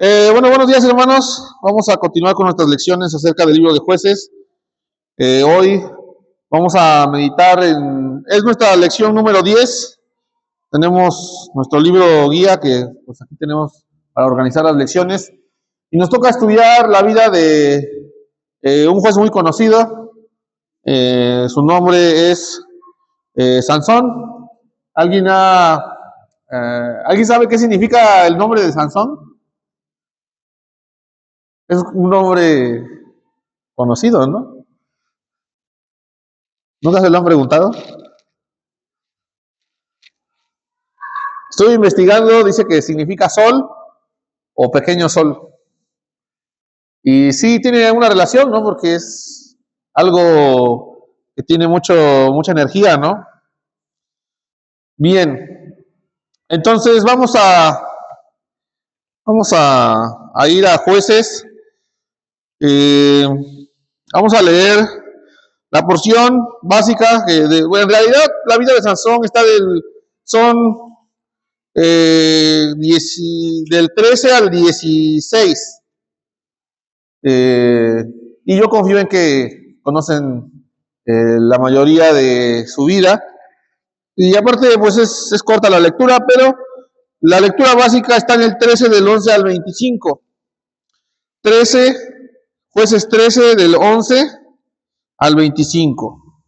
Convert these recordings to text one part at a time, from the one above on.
Bueno, buenos días hermanos. Vamos a continuar con nuestras lecciones acerca del libro de Jueces. Hoy vamos a meditar es nuestra lección número 10. Tenemos nuestro libro guía que pues aquí tenemos para organizar las lecciones. Y nos toca estudiar la vida de un juez muy conocido. Su nombre es Sansón. ¿Alguien sabe qué significa el nombre de Sansón? Es un nombre conocido, ¿no? ¿Nunca se lo han preguntado? Estoy investigando, dice que significa sol o pequeño sol. Y sí tiene una relación, ¿no? Porque es algo que tiene mucha energía, ¿no? Bien, entonces vamos a ir a Jueces. Vamos a leer la porción básica, bueno, en realidad la vida de Sansón son del 13 al 16. Y yo confío en que conocen la mayoría de su vida. Y aparte, pues es corta la lectura, pero la lectura básica está en el 13 del 11 al 25. 13, Jueces 13 del 11 al 25.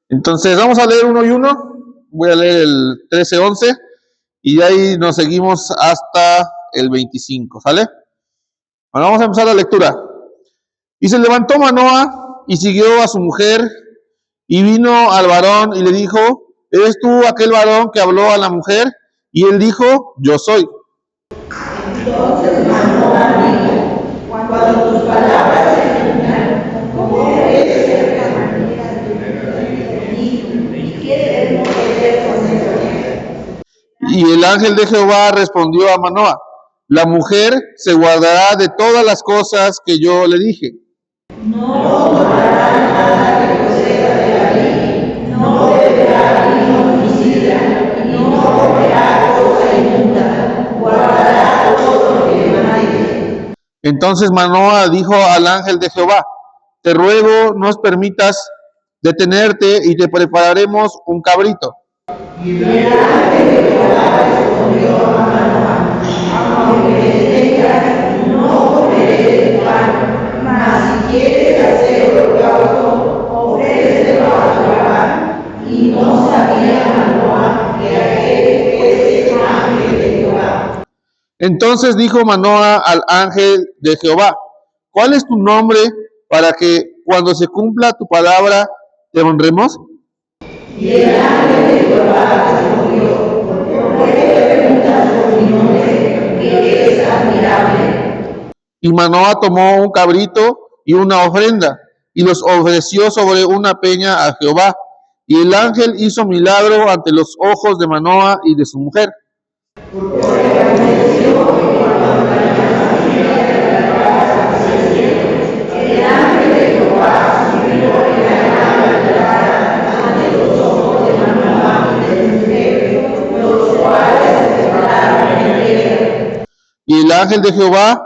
Entonces vamos a leer uno y uno. Voy a leer el 13-11 y de ahí nos seguimos hasta el 25, ¿sale? Bueno, vamos a empezar la lectura. Y se levantó Manoa y siguió a su mujer y vino al varón y le dijo: ¿eres tú aquel varón que habló a la mujer? Y él dijo: yo soy. Entonces Manoa dijo: cuando tus palabras se cumplan, ¿cómo puede ser la manera de y queremos poder con eso? Y el ángel de Jehová respondió a Manoa: la mujer se guardará de todas las cosas que yo le dije. No tomará nada que proceda de la ley, no beberá vino ni sidra, y no comerá cosa inmunda, guardará todo lo que mandé. Entonces Manoa dijo al ángel de Jehová: te ruego nos permitas detenerte y te prepararemos un cabrito. Y el ángel de Jehová respondió a Manoa: aunque me detengas, no comeré de tu pan, mas si quieres hacer holocausto, ofrécelo a Jehová. Y no sabía Manoa que aquel fuese el ángel de Jehová. Entonces dijo Manoa al ángel de Jehová: ¿cuál es tu nombre para que cuando se cumpla tu palabra te honremos? Y el ángel de Jehová respondió: ¿por qué preguntas por mi nombre, que es admirable? Y Manoa tomó un cabrito y una ofrenda y los ofreció sobre una peña a Jehová. Y el ángel hizo milagro ante los ojos de Manoa y de su mujer. El ángel de Jehová subió en la madrugada ante los ojos de Manoa y de su mujer, los cuales se separaron en tierra. Y el ángel de Jehová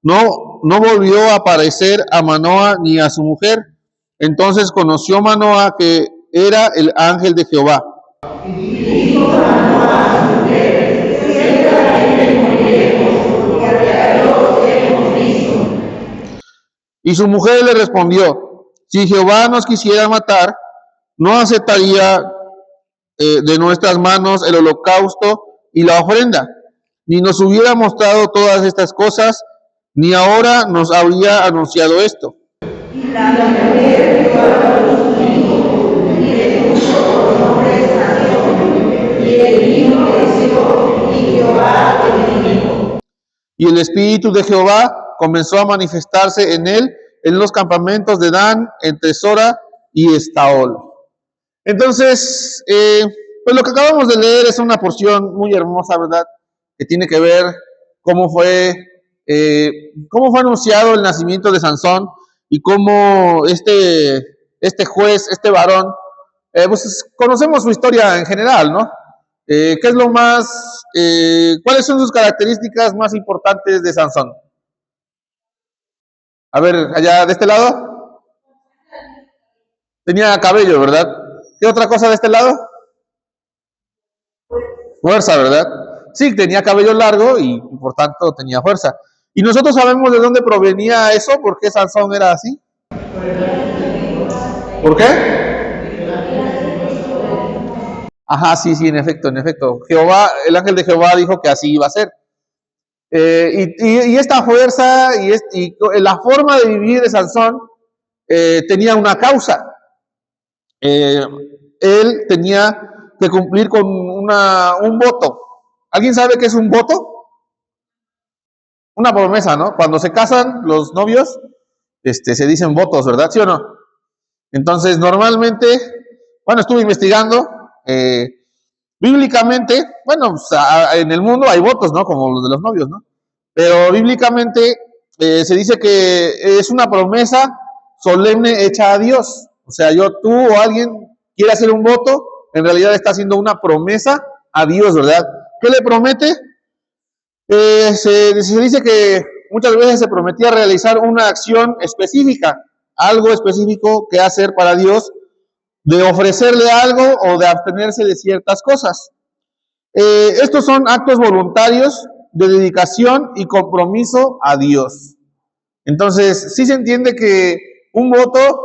no volvió a aparecer a Manoa ni a su mujer. Entonces conoció Manoa que era el ángel de Jehová. Y dijo Manoa a su mujer: ciertamente moriremos, porque a Dios hemos visto. Y su mujer le respondió: si Jehová nos quisiera matar, no aceptaría de nuestras manos el holocausto y la ofrenda, ni nos hubiera mostrado todas estas cosas, ni ahora nos habría anunciado esto. Y la mujer dio a luz un hijo, y le puso por nombre Sansón, y el niño creció, y Jehová le bendijo. Y el espíritu de Jehová comenzó a manifestarse en él en los campamentos de Dan, entre Sora y Estaol. Entonces, pues lo que acabamos de leer es una porción muy hermosa, ¿verdad? Que tiene que ver cómo fue anunciado el nacimiento de Sansón y cómo este juez, este varón, pues conocemos su historia en general, ¿no? ¿Qué es lo más, cuáles son sus características más importantes de Sansón? A ver, allá de este lado. Tenía cabello, ¿verdad? ¿Qué otra cosa de este lado? Fuerza, ¿verdad? Sí, tenía cabello largo y por tanto tenía fuerza. ¿Y nosotros sabemos de dónde provenía eso? ¿Por qué Sansón era así? ¿Por qué? Ajá, sí, sí, en efecto, en efecto. Jehová, el ángel de Jehová dijo que así iba a ser. Y esta fuerza y la forma de vivir de Sansón tenía una causa. Eh, Él tenía que cumplir con un voto. ¿Alguien sabe qué es un voto? Una promesa, ¿no? Cuando se casan los novios, se dicen votos, ¿verdad? ¿Sí o no? Entonces, normalmente, bueno, estuve investigando, bíblicamente, bueno, pues, en el mundo hay votos, ¿no? Como los de los novios, ¿no? Pero bíblicamente se dice que es una promesa solemne hecha a Dios. O sea, tú o alguien quiere hacer un voto, en realidad está haciendo una promesa a Dios, ¿verdad? ¿Qué le promete? Se dice que muchas veces se prometía realizar una acción específica, algo específico que hacer para Dios, de ofrecerle algo o de abstenerse de ciertas cosas. Estos son actos voluntarios de dedicación y compromiso a Dios. Entonces, sí se entiende que un voto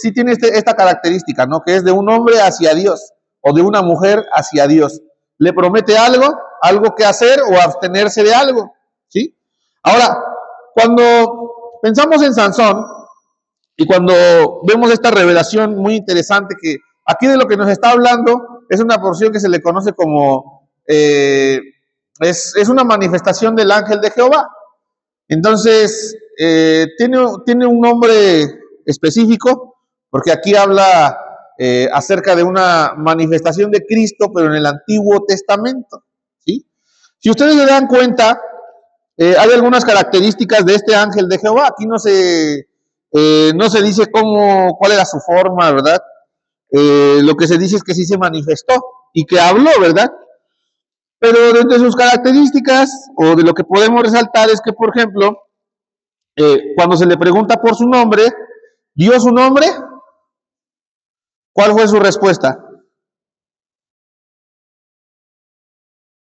sí tiene esta característica, ¿no? Que es de un hombre hacia Dios o de una mujer hacia Dios. Le promete algo que hacer o abstenerse de algo, ¿sí? Ahora, cuando pensamos en Sansón y cuando vemos esta revelación muy interesante que aquí de lo que nos está hablando es una porción que se le conoce como es una manifestación del ángel de Jehová. Entonces, tiene un nombre específico, porque aquí habla acerca de una manifestación de Cristo, pero en el Antiguo Testamento, ¿sí? Si ustedes se dan cuenta, hay algunas características de este ángel de Jehová. Aquí no se dice cuál era su forma, ¿verdad? Lo que se dice es que sí se manifestó y que habló, ¿verdad? Pero de sus características o de lo que podemos resaltar es que, por ejemplo, cuando se le pregunta por su nombre, ¿dio su nombre? ¿Cuál fue su respuesta?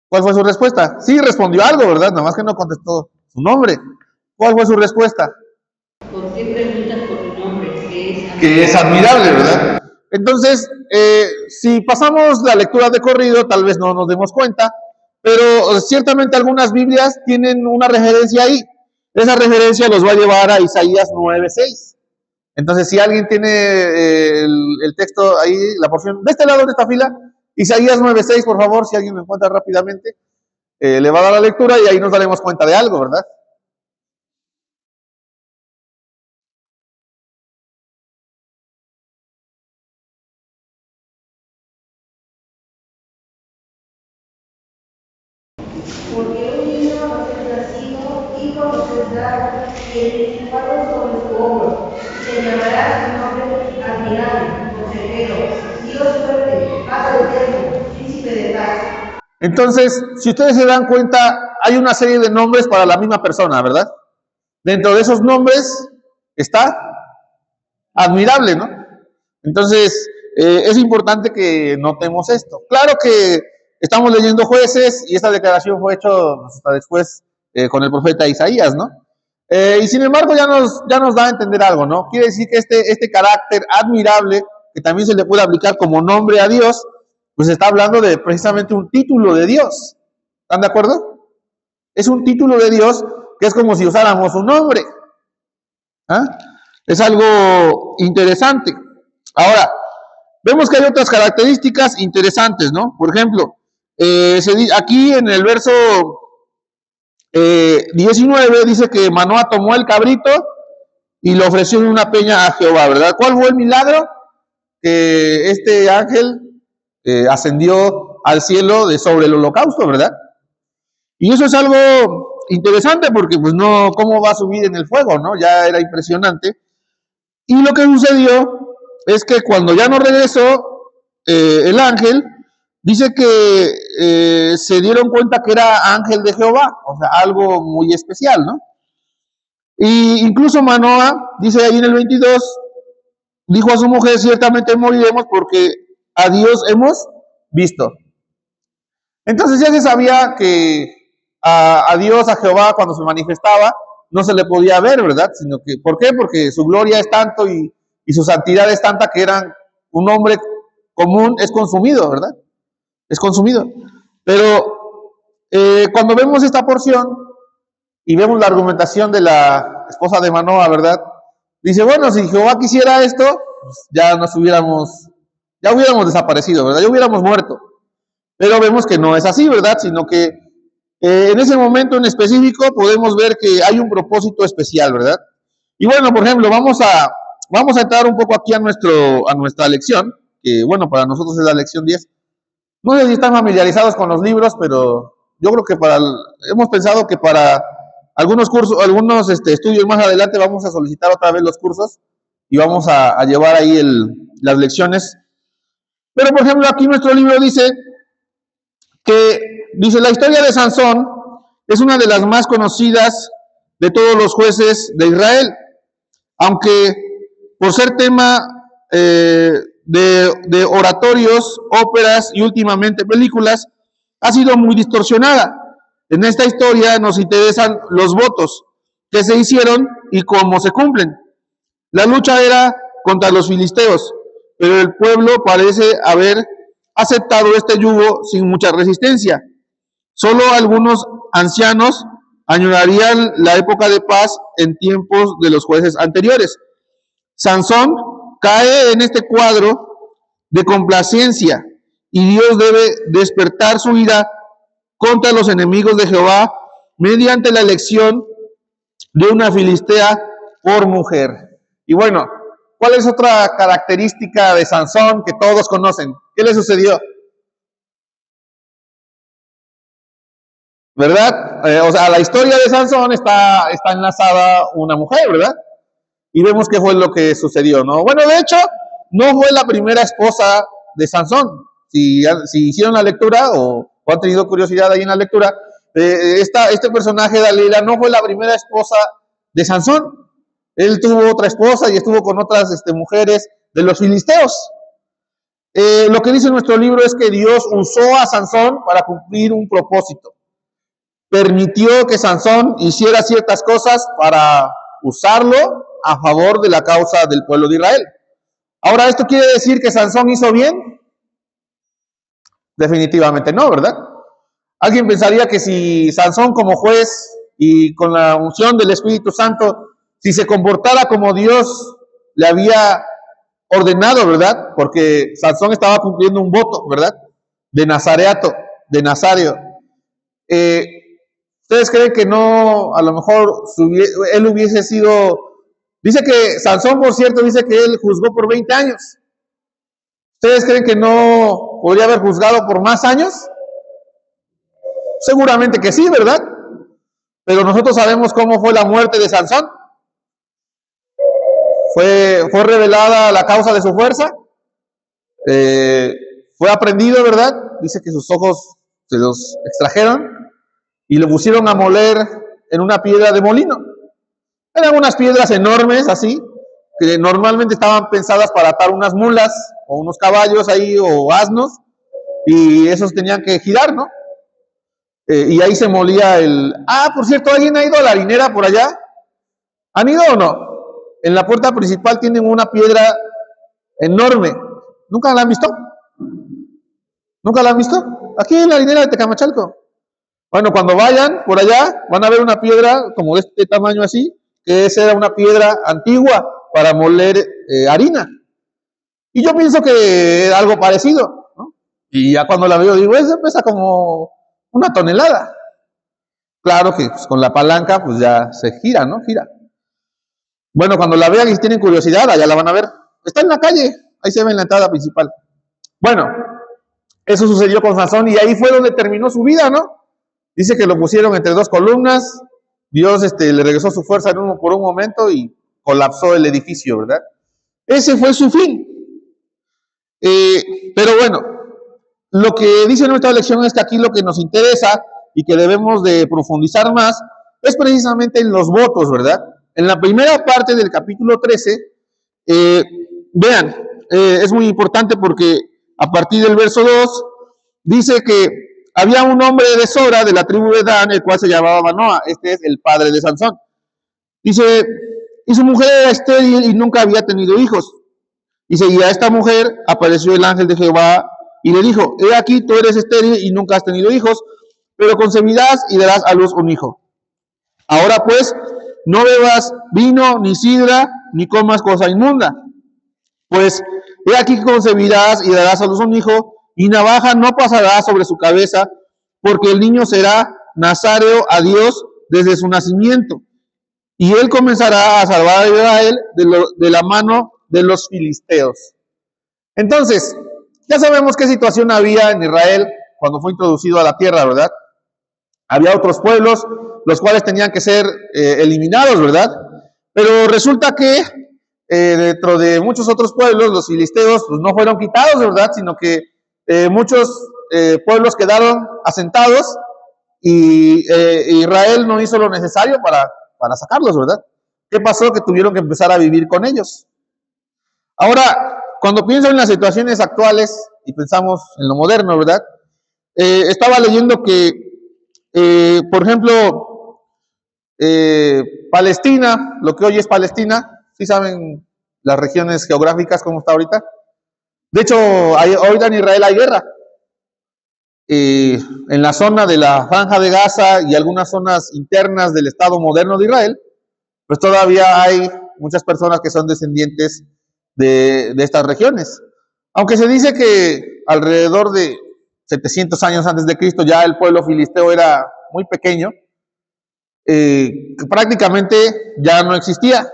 ¿Cuál fue su respuesta? Sí, respondió algo, ¿verdad? Nada más que no contestó su nombre. ¿Cuál fue su respuesta? ¿Por qué preguntas por tu nombre? Que es admirable, ¿verdad? Entonces, si pasamos la lectura de corrido, tal vez no nos demos cuenta, pero ciertamente algunas Biblias tienen una referencia ahí. Esa referencia los va a llevar a Isaías 9:6. Entonces, si alguien tiene el texto ahí, la porción de este lado de esta fila, Isaías 9:6, por favor, si alguien lo encuentra rápidamente, le va a dar la lectura y ahí nos daremos cuenta de algo, ¿verdad? Porque un niño nos es nacido, hijo nos es dado, y el principado sobre su hombro. Se llamará su nombre admirable, consejero, Dios fuerte, Padre eterno, príncipe de paz. Entonces, si ustedes se dan cuenta, hay una serie de nombres para la misma persona, ¿verdad? Dentro de esos nombres está admirable, ¿no? Entonces, es importante que notemos esto. Claro que estamos leyendo Jueces y esta declaración fue hecha hasta después con el profeta Isaías, ¿no? Y sin embargo ya nos da a entender algo, ¿no? Quiere decir que este carácter admirable, que también se le puede aplicar como nombre a Dios, pues está hablando de precisamente un título de Dios. ¿Están de acuerdo? Es un título de Dios que es como si usáramos un nombre. ¿Ah? Es algo interesante. Ahora, vemos que hay otras características interesantes, ¿no? Por ejemplo, aquí en el verso 19 dice que Manoah tomó el cabrito y lo ofreció en una peña a Jehová, ¿verdad? ¿Cuál fue el milagro? Que este ángel ascendió al cielo sobre el holocausto, ¿verdad? Y eso es algo interesante porque, pues, no, ¿cómo va a subir en el fuego, no? Ya era impresionante. Y lo que sucedió es que cuando ya no regresó el ángel, dice que se dieron cuenta que era ángel de Jehová, o sea, algo muy especial, ¿no? Y incluso Manoah, dice ahí en el 22, dijo a su mujer, ciertamente moriremos porque a Dios hemos visto. Entonces ya se sabía que a Dios, a Jehová, cuando se manifestaba, no se le podía ver, ¿verdad? Sino que, ¿por qué? Porque su gloria es tanto y su santidad es tanta que eran un hombre común, es consumido, ¿verdad? Es consumido. Pero cuando vemos esta porción y vemos la argumentación de la esposa de Manoah, ¿verdad? Dice, bueno, si Jehová quisiera esto, pues ya hubiéramos desaparecido, ¿verdad? Ya hubiéramos muerto. Pero vemos que no es así, ¿verdad? Sino que en ese momento en específico podemos ver que hay un propósito especial, ¿verdad? Y bueno, por ejemplo, vamos a entrar un poco aquí a nuestra lección, que bueno, para nosotros es la lección 10. No sé si están familiarizados con los libros, pero yo creo que hemos pensado que para algunos cursos, algunos estudios más adelante vamos a solicitar otra vez los cursos y vamos a llevar ahí las lecciones. Pero por ejemplo, aquí nuestro libro dice la historia de Sansón es una de las más conocidas de todos los jueces de Israel, aunque por ser tema de oratorios, óperas y últimamente películas, ha sido muy distorsionada. En esta historia nos interesan los votos que se hicieron y cómo se cumplen. La lucha era contra los filisteos, pero el pueblo parece haber aceptado este yugo sin mucha resistencia. Solo algunos ancianos añorarían la época de paz en tiempos de los jueces anteriores. Sansón cae en este cuadro de complacencia y Dios debe despertar su ira contra los enemigos de Jehová mediante la elección de una filistea por mujer. Y bueno, ¿cuál es otra característica de Sansón que todos conocen? ¿Qué le sucedió? ¿Verdad? O sea, a la historia de Sansón está enlazada una mujer, ¿verdad? Y vemos qué fue lo que sucedió, ¿no? Bueno, de hecho, no fue la primera esposa de Sansón. Si hicieron la lectura o han tenido curiosidad ahí en la lectura, este personaje, Dalila, no fue la primera esposa de Sansón. Él tuvo otra esposa y estuvo con otras mujeres de los filisteos. Lo que dice nuestro libro es que Dios usó a Sansón para cumplir un propósito. Permitió que Sansón hiciera ciertas cosas para usarlo a favor de la causa del pueblo de Israel. Ahora, ¿esto quiere decir que Sansón hizo bien? Definitivamente no, ¿verdad? Alguien pensaría que si Sansón como juez y con la unción del Espíritu Santo, si se comportara como Dios le había ordenado, ¿verdad? Porque Sansón estaba cumpliendo un voto, ¿verdad? De nazareato, de nazario. ¿Ustedes creen que no, a lo mejor él hubiese sido... Dice que Sansón, por cierto, dice que él juzgó por 20 años. ¿Ustedes creen que no podría haber juzgado por más años? Seguramente que sí, ¿verdad? Pero nosotros sabemos cómo fue la muerte de Sansón. Fue revelada la causa de su fuerza. Fue aprendido, ¿verdad? Dice que sus ojos se los extrajeron y lo pusieron a moler en una piedra de molino. Eran unas piedras enormes así, que normalmente estaban pensadas para atar unas mulas o unos caballos ahí o asnos, y esos tenían que girar, ¿no? Y ahí se molía por cierto, ¿alguien ha ido a la harinera por allá? ¿Han ido o no? En la puerta principal tienen una piedra enorme. ¿Nunca la han visto? ¿Nunca la han visto? Aquí en la harinera de Tecamachalco. Bueno, cuando vayan por allá, van a ver una piedra como de este tamaño así, que esa era una piedra antigua para moler harina. Y yo pienso que era algo parecido, ¿no? Y ya cuando la veo digo, eso pesa como una tonelada. Claro que pues, con la palanca pues ya se gira, ¿no? Gira. Bueno, cuando la vean y tienen curiosidad, allá la van a ver. Está en la calle, ahí se ve en la entrada principal. Bueno, eso sucedió con Sansón y ahí fue donde terminó su vida, ¿no? Dice que lo pusieron entre dos columnas, Dios le regresó su fuerza por un momento y colapsó el edificio, ¿verdad? Ese fue su fin. Pero bueno, lo que dice nuestra lección es que aquí lo que nos interesa y que debemos de profundizar más es precisamente en los votos, ¿verdad? En la primera parte del capítulo 13, vean, es muy importante porque a partir del verso 2 dice que había un hombre de Sora, de la tribu de Dan, el cual se llamaba Manoa. Este es el padre de Sansón. Dice, y su mujer era estéril y nunca había tenido hijos. Dice, y a esta mujer apareció el ángel de Jehová y le dijo, he aquí, tú eres estéril y nunca has tenido hijos, pero concebirás y darás a luz un hijo. Ahora pues, no bebas vino, ni sidra, ni comas cosa inmunda. Pues, he aquí que concebirás y darás a luz un hijo, y navaja no pasará sobre su cabeza, porque el niño será nazareo a Dios desde su nacimiento. Y él comenzará a salvar a Israel de la mano de los filisteos. Entonces, ya sabemos qué situación había en Israel cuando fue introducido a la tierra, ¿verdad? Había otros pueblos, los cuales tenían que ser eliminados, ¿verdad? Pero resulta que dentro de muchos otros pueblos, los filisteos pues, no fueron quitados, ¿verdad? Sino que muchos pueblos quedaron asentados y Israel no hizo lo necesario para sacarlos, ¿verdad? ¿Qué pasó? Que tuvieron que empezar a vivir con ellos. Ahora, cuando pienso en las situaciones actuales y pensamos en lo moderno, ¿verdad? Estaba leyendo que, por ejemplo, Palestina, lo que hoy es Palestina, ¿sí saben las regiones geográficas cómo está ahorita? De hecho, ahorita en Israel hay guerra. En la zona de la Franja de Gaza y algunas zonas internas del Estado moderno de Israel, pues todavía hay muchas personas que son descendientes de estas regiones. Aunque se dice que alrededor de 700 años antes de Cristo ya el pueblo filisteo era muy pequeño, que prácticamente ya no existía.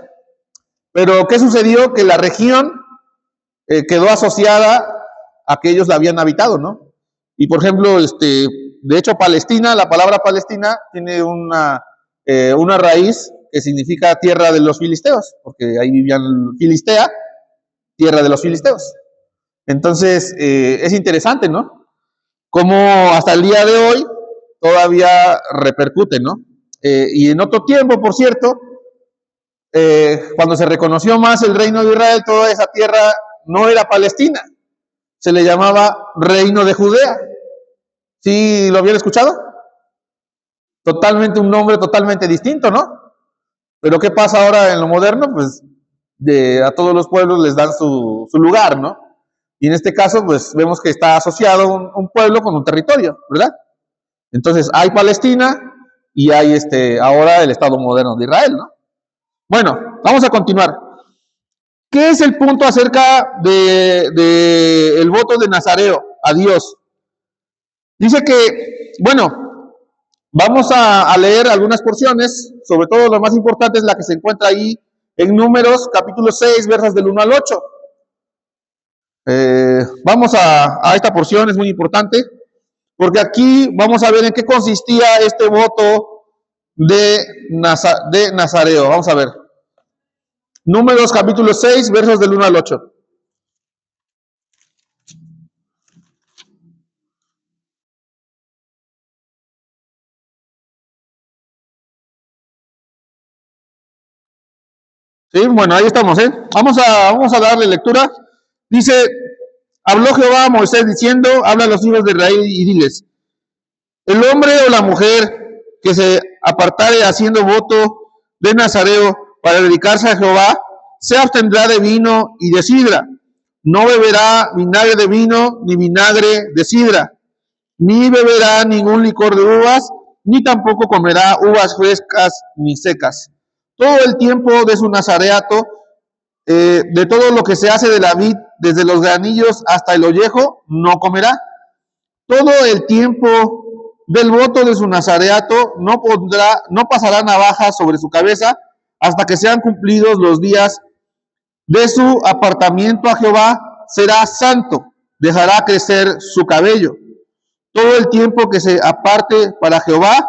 Pero ¿qué sucedió? Que la región quedó asociada a que ellos la habían habitado, ¿no? Y por ejemplo, de hecho Palestina, la palabra Palestina tiene una raíz que significa tierra de los filisteos, porque ahí vivían Filistea, tierra de los filisteos. Entonces, es interesante, ¿no? Como hasta el día de hoy todavía repercute, ¿no? Y en otro tiempo, por cierto, cuando se reconoció más el reino de Israel, toda esa tierra no era Palestina, se le llamaba Reino de Judea. ¿Sí lo habían escuchado? Totalmente un nombre totalmente distinto, ¿no? Pero ¿qué pasa ahora en lo moderno? Pues a todos los pueblos les dan su lugar, ¿no? Y en este caso, pues vemos que está asociado un pueblo con un territorio, ¿verdad? Entonces hay Palestina y hay ahora el Estado moderno de Israel, ¿no? Bueno, vamos a continuar. ¿Qué es el punto acerca de el voto de Nazareo a Dios? Dice que, bueno, vamos a leer algunas porciones, sobre todo lo más importante es la que se encuentra ahí en Números, capítulo 6, versos del 1 al 8. Vamos a esta porción, es muy importante, porque aquí vamos a ver en qué consistía este voto de Nazareo. Vamos a ver. Números, capítulo 6, versos del 1 al 8. Sí, bueno, ahí estamos, ¿eh? Vamos a darle lectura. Dice, habló Jehová a Moisés diciendo, habla a los hijos de Israel y diles, el hombre o la mujer que se apartare haciendo voto de Nazareo para dedicarse a Jehová, se abstendrá de vino y de sidra. No beberá vinagre de vino ni vinagre de sidra, ni beberá ningún licor de uvas, ni tampoco comerá uvas frescas ni secas. Todo el tiempo de su nazareato, de todo lo que se hace de la vid, desde los granillos hasta el ollejo, no comerá. Todo el tiempo del voto de su nazareato no pasará navaja sobre su cabeza hasta que sean cumplidos los días de su apartamiento a Jehová, será santo, dejará crecer su cabello. Todo el tiempo que se aparte para Jehová,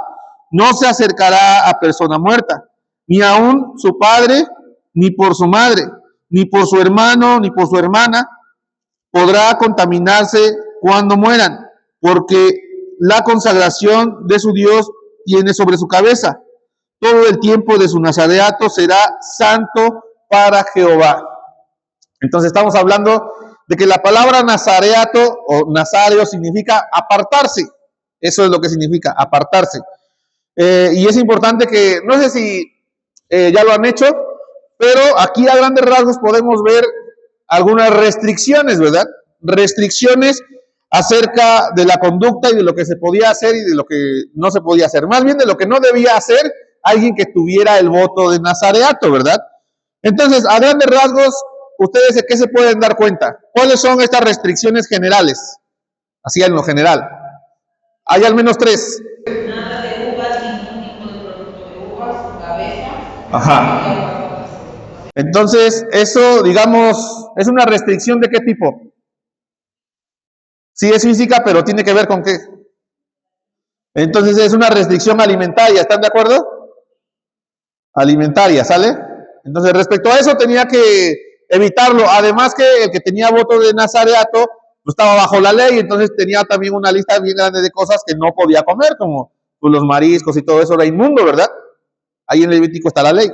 no se acercará a persona muerta, ni aun su padre, ni por su madre, ni por su hermano, ni por su hermana, podrá contaminarse cuando mueran, porque la consagración de su Dios tiene sobre su cabeza. Todo el tiempo de su nazareato será santo para Jehová. Entonces estamos hablando de que la palabra nazareato o nazareo significa apartarse. Eso es lo que significa, apartarse. Y es importante que, no sé si ya lo han hecho, pero aquí a grandes rasgos podemos ver algunas restricciones, ¿verdad? Restricciones acerca de la conducta y de lo que se podía hacer y de lo que no se podía hacer. Más bien de lo que no debía hacer alguien que tuviera el voto de nazareato, ¿verdad? Entonces, a grandes rasgos, ¿ustedes de qué se pueden dar cuenta? ¿Cuáles son estas restricciones generales? Así en lo general. Hay al menos tres. Nada de uvas, ningún tipo de producto de uvas, cabeza. Ajá. Entonces, eso, digamos, es una restricción de qué tipo? Sí es física, pero tiene que ver con qué. Entonces es una restricción alimentaria, ¿están de acuerdo? Alimentaria, ¿sale? Entonces respecto a eso tenía que evitarlo. Además que el que tenía voto de nazareato pues, estaba bajo la ley, entonces tenía también una lista bien grande de cosas que no podía comer, como pues, los mariscos y todo eso era inmundo, ¿verdad? Ahí en Levítico está la ley.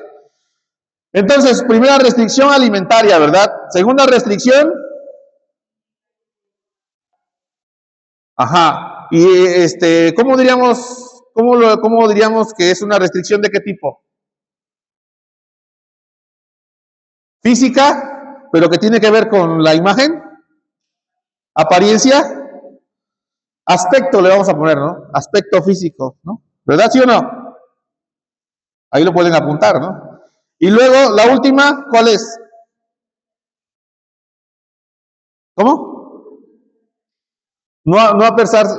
Entonces, primera restricción alimentaria, ¿verdad? Segunda restricción. Ajá. Y ¿cómo diríamos que es una restricción de qué tipo? Física, pero que tiene que ver con la imagen, apariencia, aspecto le vamos a poner, ¿no? Aspecto físico, ¿no? ¿Verdad, sí o no? Ahí lo pueden apuntar, ¿no? Y luego, la última, ¿cuál es? ¿Cómo? No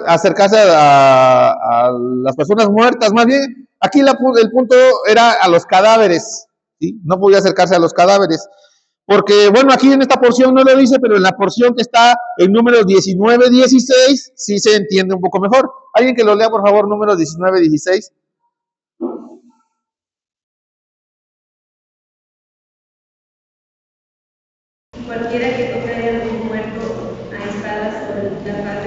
acercarse a las personas muertas, más bien, aquí el punto era a los cadáveres, ¿sí? No podía acercarse a los cadáveres. Porque, bueno, aquí en esta porción no lo dice, pero en la porción que está en números 19, 16, sí se entiende un poco mejor. Alguien que lo lea, por favor, números 19, 16. Cualquiera que toque algún muerto a espada sobre la faz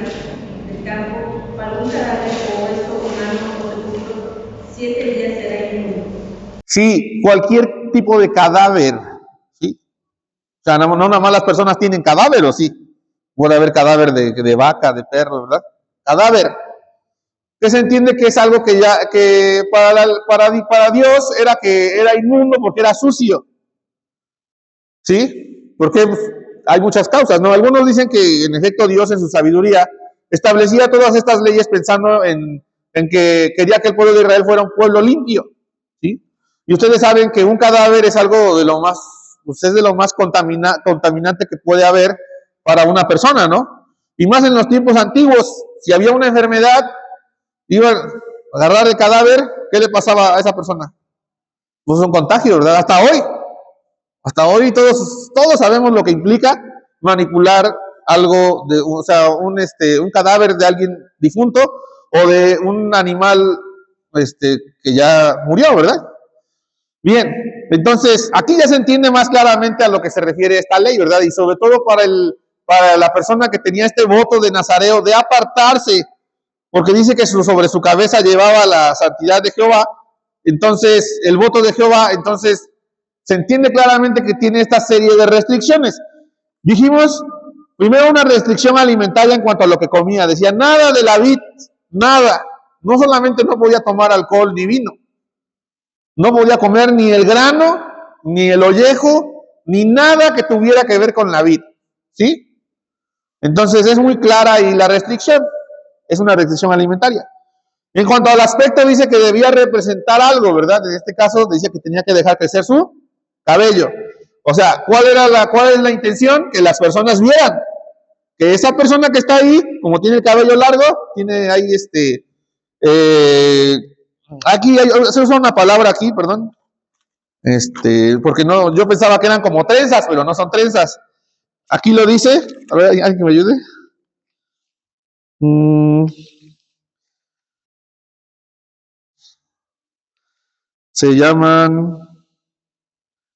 del campo, algún cadáver o esto con alma o sepulcro, 7 días será inmundo. Sí, cualquier tipo de cadáver, ¿sí? O sea, no nada más las personas tienen cadáver, ¿o sí? Puede haber cadáver de vaca, de perro, ¿verdad? Cadáver. Que se entiende que es algo que ya, que para Dios era inmundo porque era sucio, ¿sí? Porque pues, hay muchas causas, ¿no? Algunos dicen que en efecto Dios en su sabiduría establecía todas estas leyes pensando en que quería que el pueblo de Israel fuera un pueblo limpio, ¿sí? Y ustedes saben que un cadáver es algo de lo más, pues es de lo más contaminante que puede haber para una persona, ¿no? Y más en los tiempos antiguos, si había una enfermedad, iban a agarrar el cadáver, ¿qué le pasaba a esa persona? Pues un contagio, ¿verdad? Hasta hoy todos sabemos lo que implica manipular algo, o sea, un cadáver de alguien difunto o de un animal que ya murió, ¿verdad? Bien, entonces aquí ya se entiende más claramente a lo que se refiere esta ley, ¿verdad? Y sobre todo para la persona que tenía este voto de nazareo de apartarse, porque dice que sobre su cabeza llevaba la santidad de Jehová, entonces el voto de Jehová, entonces se entiende claramente que tiene esta serie de restricciones. Dijimos, primero una restricción alimentaria en cuanto a lo que comía. Decía, nada de la vid, nada. No solamente no podía tomar alcohol ni vino, no podía comer ni el grano, ni el ollejo, ni nada que tuviera que ver con la vid. ¿Sí? Entonces es muy clara ahí la restricción. Es una restricción alimentaria. En cuanto al aspecto, dice que debía representar algo, ¿verdad? En este caso, dice que tenía que dejar crecer su cabello. O sea, ¿cuál es la intención? Que las personas vieran que esa persona que está ahí, como tiene el cabello largo, tiene ahí aquí se usa una palabra aquí, perdón, porque no, yo pensaba que eran como trenzas, pero no son trenzas. Aquí lo dice, a ver, ¿alguien que me ayude? Se llaman,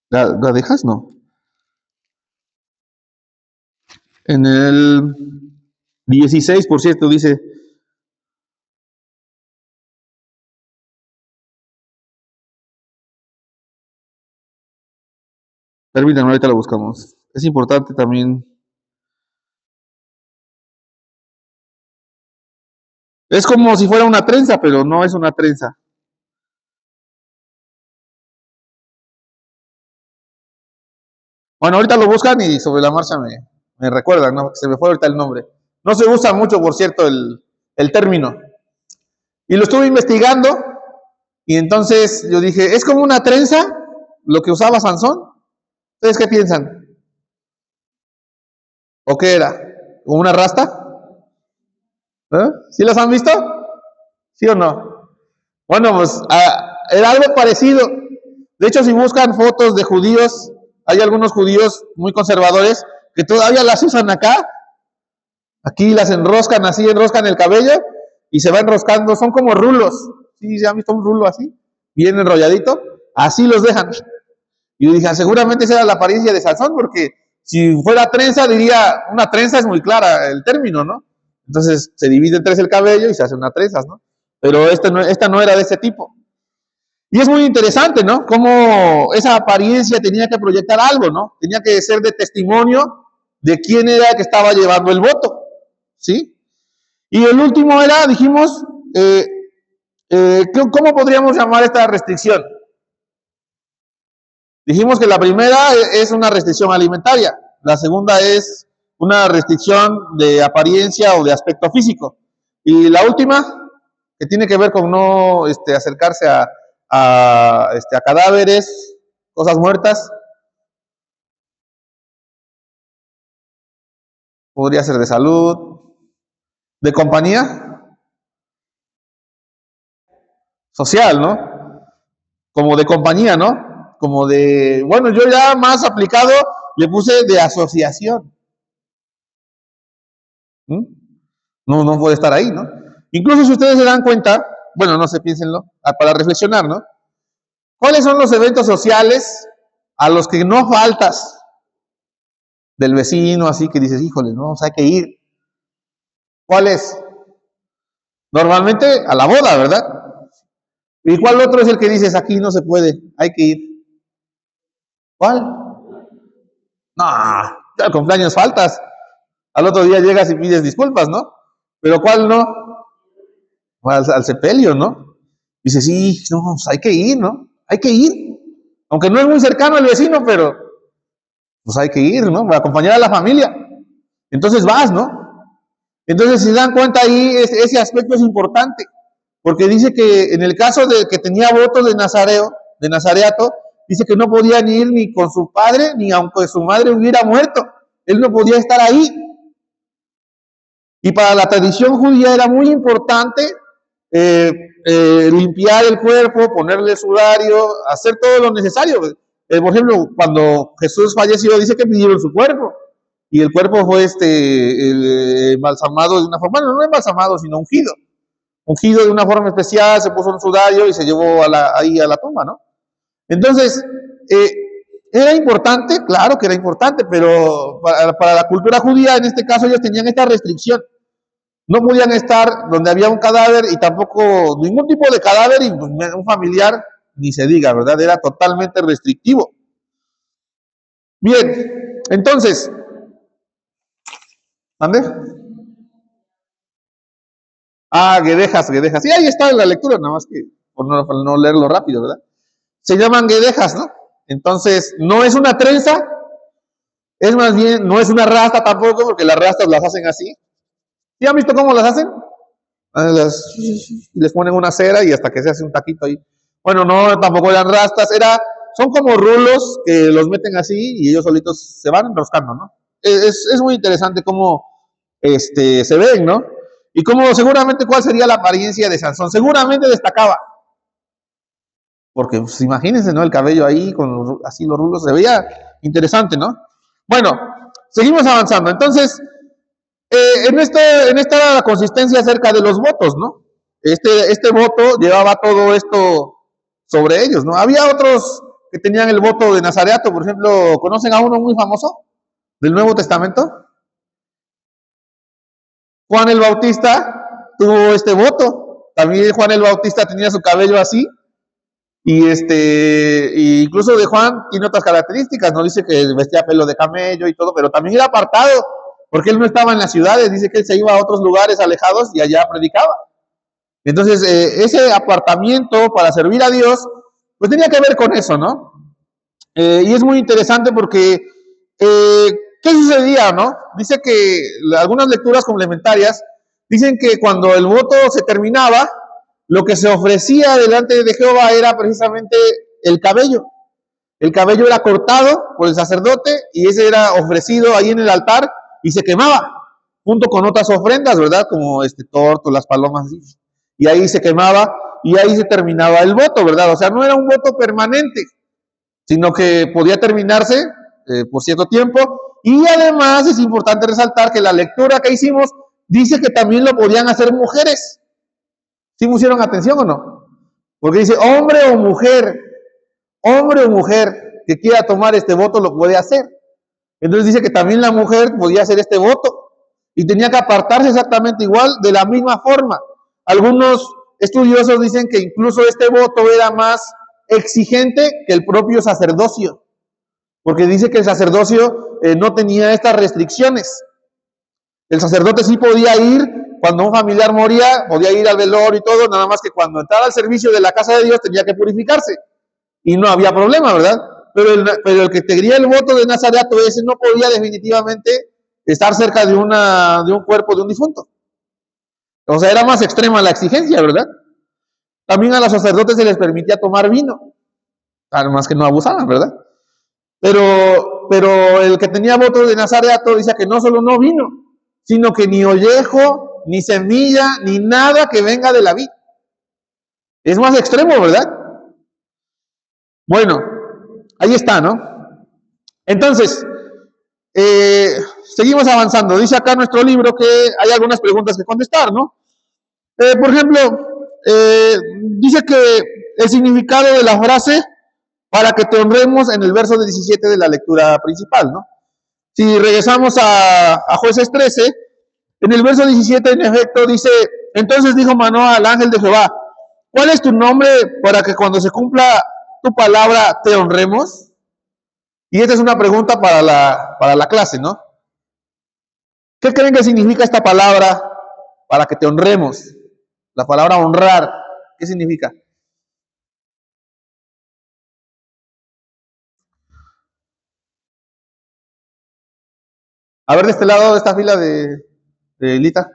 ¿la dejas? No. En el 16, por cierto, dice. Permítanme, ahorita lo buscamos. Es importante también. Es como si fuera una trenza, pero no es una trenza. Bueno, ahorita lo buscan y sobre la marcha me recuerdan, ¿no? Se me fue ahorita el nombre. No se usa mucho, por cierto, el término. Y lo estuve investigando y entonces yo dije, ¿es como una trenza lo que usaba Sansón? ¿Ustedes qué piensan? ¿O qué era? ¿Como una rasta? ¿Sí las han visto? ¿Sí o no? Bueno, pues era algo parecido. De hecho, si buscan fotos de judíos, hay algunos judíos muy conservadores que todavía las usan acá. Aquí las enroscan así, enroscan el cabello y se va enroscando. Son como rulos. ¿Sí se han visto un rulo así? Bien enrolladito. Así los dejan. Y yo dije, seguramente esa era la apariencia de Sansón, porque si fuera trenza, diría, una trenza es muy clara el término, ¿no? Entonces se divide en tres el cabello y se hace una trenza, ¿no? Pero esta no era de ese tipo. Y es muy interesante, ¿no? Cómo esa apariencia tenía que proyectar algo, ¿no? Tenía que ser de testimonio de quién era el que estaba llevando el voto, ¿sí? Y el último era, dijimos, ¿cómo podríamos llamar esta restricción? Dijimos que la primera es una restricción alimentaria, la segunda es una restricción de apariencia o de aspecto físico. Y la última, que tiene que ver con no acercarse a cadáveres, cosas muertas, podría ser de salud, de compañía, social, ¿no? Como de compañía, ¿no? Como de, bueno, yo ya más aplicado le puse de asociación. ¿Mm? No puede estar ahí, ¿no? Incluso si ustedes se dan cuenta, bueno, no sé, piénsenlo, para reflexionar, ¿no? ¿Cuáles son los eventos sociales a los que no faltas del vecino, así que dices, híjole, no, o sea, hay que ir? ¿Cuál es? Normalmente a la boda, ¿verdad? ¿Y cuál otro es el que dices, aquí no se puede, hay que ir? ¿Cuál? No, al cumpleaños faltas. Al otro día llegas y pides disculpas, ¿no? Pero ¿cuál no? Al sepelio, ¿no? Dices, sí, no, pues hay que ir, ¿no? Hay que ir. Aunque no es muy cercano al vecino, pero pues hay que ir, ¿no? Para acompañar a la familia. Entonces vas, ¿no? Entonces, si se dan cuenta ahí, ese aspecto es importante, porque dice que en el caso de que tenía votos de nazareato, dice que no podía ni ir ni con su padre, ni aunque su madre hubiera muerto, él no podía estar ahí. Y para la tradición judía era muy importante limpiar el cuerpo, ponerle sudario, hacer todo lo necesario. Por ejemplo, cuando Jesús falleció, dice que pidieron su cuerpo. Y el cuerpo fue embalsamado de una forma, no embalsamado, sino ungido. Ungido de una forma especial, se puso un sudario y se llevó ahí a la tumba, ¿no? Entonces, ¿era importante? Claro que era importante, pero para la cultura judía, en este caso, ellos tenían esta restricción. No podían estar donde había un cadáver y tampoco ningún tipo de cadáver y pues, un familiar, ni se diga, ¿verdad? Era totalmente restrictivo. Bien, entonces, ¿dónde? Guedejas. Sí, ahí está en la lectura, nada más que por no leerlo rápido, ¿verdad? Se llaman guedejas, ¿no? Entonces, no es una trenza, es más bien, no es una rasta tampoco, porque las rastas las hacen así. ¿Sí han visto cómo las hacen? Les ponen una cera y hasta que se hace un taquito ahí. Bueno, no, tampoco eran rastas, son como rulos que los meten así y ellos solitos se van enroscando, ¿no? Es muy interesante cómo se ven, ¿no? Y cómo seguramente cuál sería la apariencia de Sansón. Seguramente destacaba. Porque pues, imagínense, ¿no? El cabello ahí, con así los rulos, se veía interesante, ¿no? Bueno, seguimos avanzando. Entonces, en esta consistencia acerca de los votos, ¿no? Este voto llevaba todo esto sobre ellos, ¿no? Había otros que tenían el voto de Nazareato, por ejemplo, ¿conocen a uno muy famoso del Nuevo Testamento? Juan el Bautista tuvo este voto. También Juan el Bautista tenía su cabello así. Y incluso de Juan tiene otras características, no dice que vestía pelo de camello y todo, pero también era apartado, porque él no estaba en las ciudades, dice que él se iba a otros lugares alejados y allá predicaba. Entonces, ese apartamiento para servir a Dios, pues tenía que ver con eso, ¿no? Y es muy interesante porque, ¿qué sucedía, no? Dice que algunas lecturas complementarias dicen que cuando el voto se terminaba, lo que se ofrecía delante de Jehová era precisamente el cabello. El cabello era cortado por el sacerdote y ese era ofrecido ahí en el altar y se quemaba, junto con otras ofrendas, ¿verdad? Como torto, las palomas, así. Y ahí se quemaba y ahí se terminaba el voto, ¿verdad? O sea, no era un voto permanente, sino que podía terminarse por cierto tiempo. Y además es importante resaltar que la lectura que hicimos dice que también lo podían hacer mujeres. ¿Sí pusieron atención o no? Porque dice hombre o mujer que quiera tomar este voto lo puede hacer. Entonces dice que también la mujer podía hacer este voto y tenía que apartarse exactamente igual, de la misma forma. Algunos estudiosos dicen que incluso este voto era más exigente que el propio sacerdocio, porque dice que el sacerdocio no tenía estas restricciones. El sacerdote sí podía ir cuando un familiar moría, podía ir al velorio y todo, nada más que cuando entraba al servicio de la casa de Dios tenía que purificarse y no había problema, ¿verdad? Pero el que tenía el voto de Nazareato, ese no podía definitivamente estar cerca de un cuerpo de un difunto. O sea, era más extrema la exigencia, ¿verdad? También a los sacerdotes se les permitía tomar vino, además que no abusaban, ¿verdad? Pero el que tenía voto de Nazareato dice que no solo no vino, sino que ni ollejo, ni semilla, ni nada que venga de la vid. Es más extremo, ¿verdad? Bueno, ahí está, ¿no? Entonces, seguimos avanzando. Dice acá nuestro libro que hay algunas preguntas que contestar, ¿no? Por ejemplo, dice que el significado de la frase para que te honremos en el verso de 17 de la lectura principal, ¿no? Si regresamos a Jueces 13, en el verso 17 en efecto dice, entonces dijo Manoah al ángel de Jehová, ¿cuál es tu nombre para que cuando se cumpla tu palabra te honremos? Y esta es una pregunta para la clase, ¿no? ¿Qué creen que significa esta palabra para que te honremos? La palabra honrar, ¿qué significa? A ver, de este lado, de esta fila de Lita.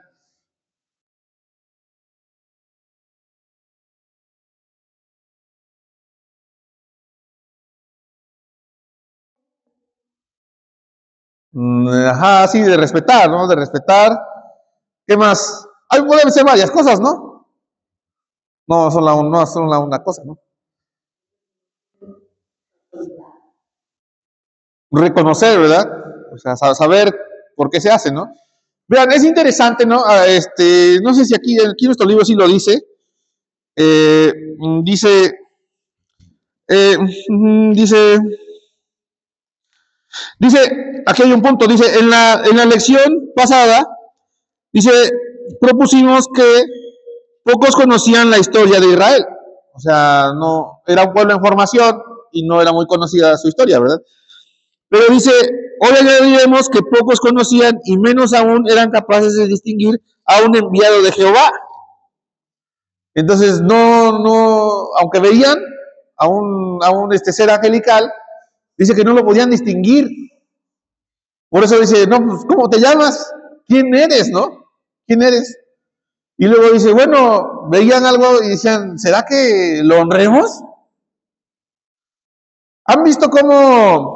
Ajá, sí, de respetar, ¿no? De respetar. ¿Qué más? Ahí pueden ser varias cosas, ¿no? No son una cosa, ¿no? Reconocer, ¿verdad? O sea, saber por qué se hace, ¿no? Vean, es interesante, ¿no? No sé si aquí nuestro libro sí lo dice. Dice, dice, aquí hay un punto, dice, en la lección pasada, dice, propusimos que pocos conocían la historia de Israel. O sea, no, era un pueblo en formación y no era muy conocida su historia, ¿verdad? Pero dice, hoy añadiremos que pocos conocían y menos aún eran capaces de distinguir a un enviado de Jehová. Entonces, aunque veían a un ser angelical, dice que no lo podían distinguir. Por eso dice, no, pues, ¿cómo te llamas? ¿Quién eres, no? ¿Quién eres? Y luego dice, bueno, veían algo y decían, ¿será que lo honremos? ¿Han visto cómo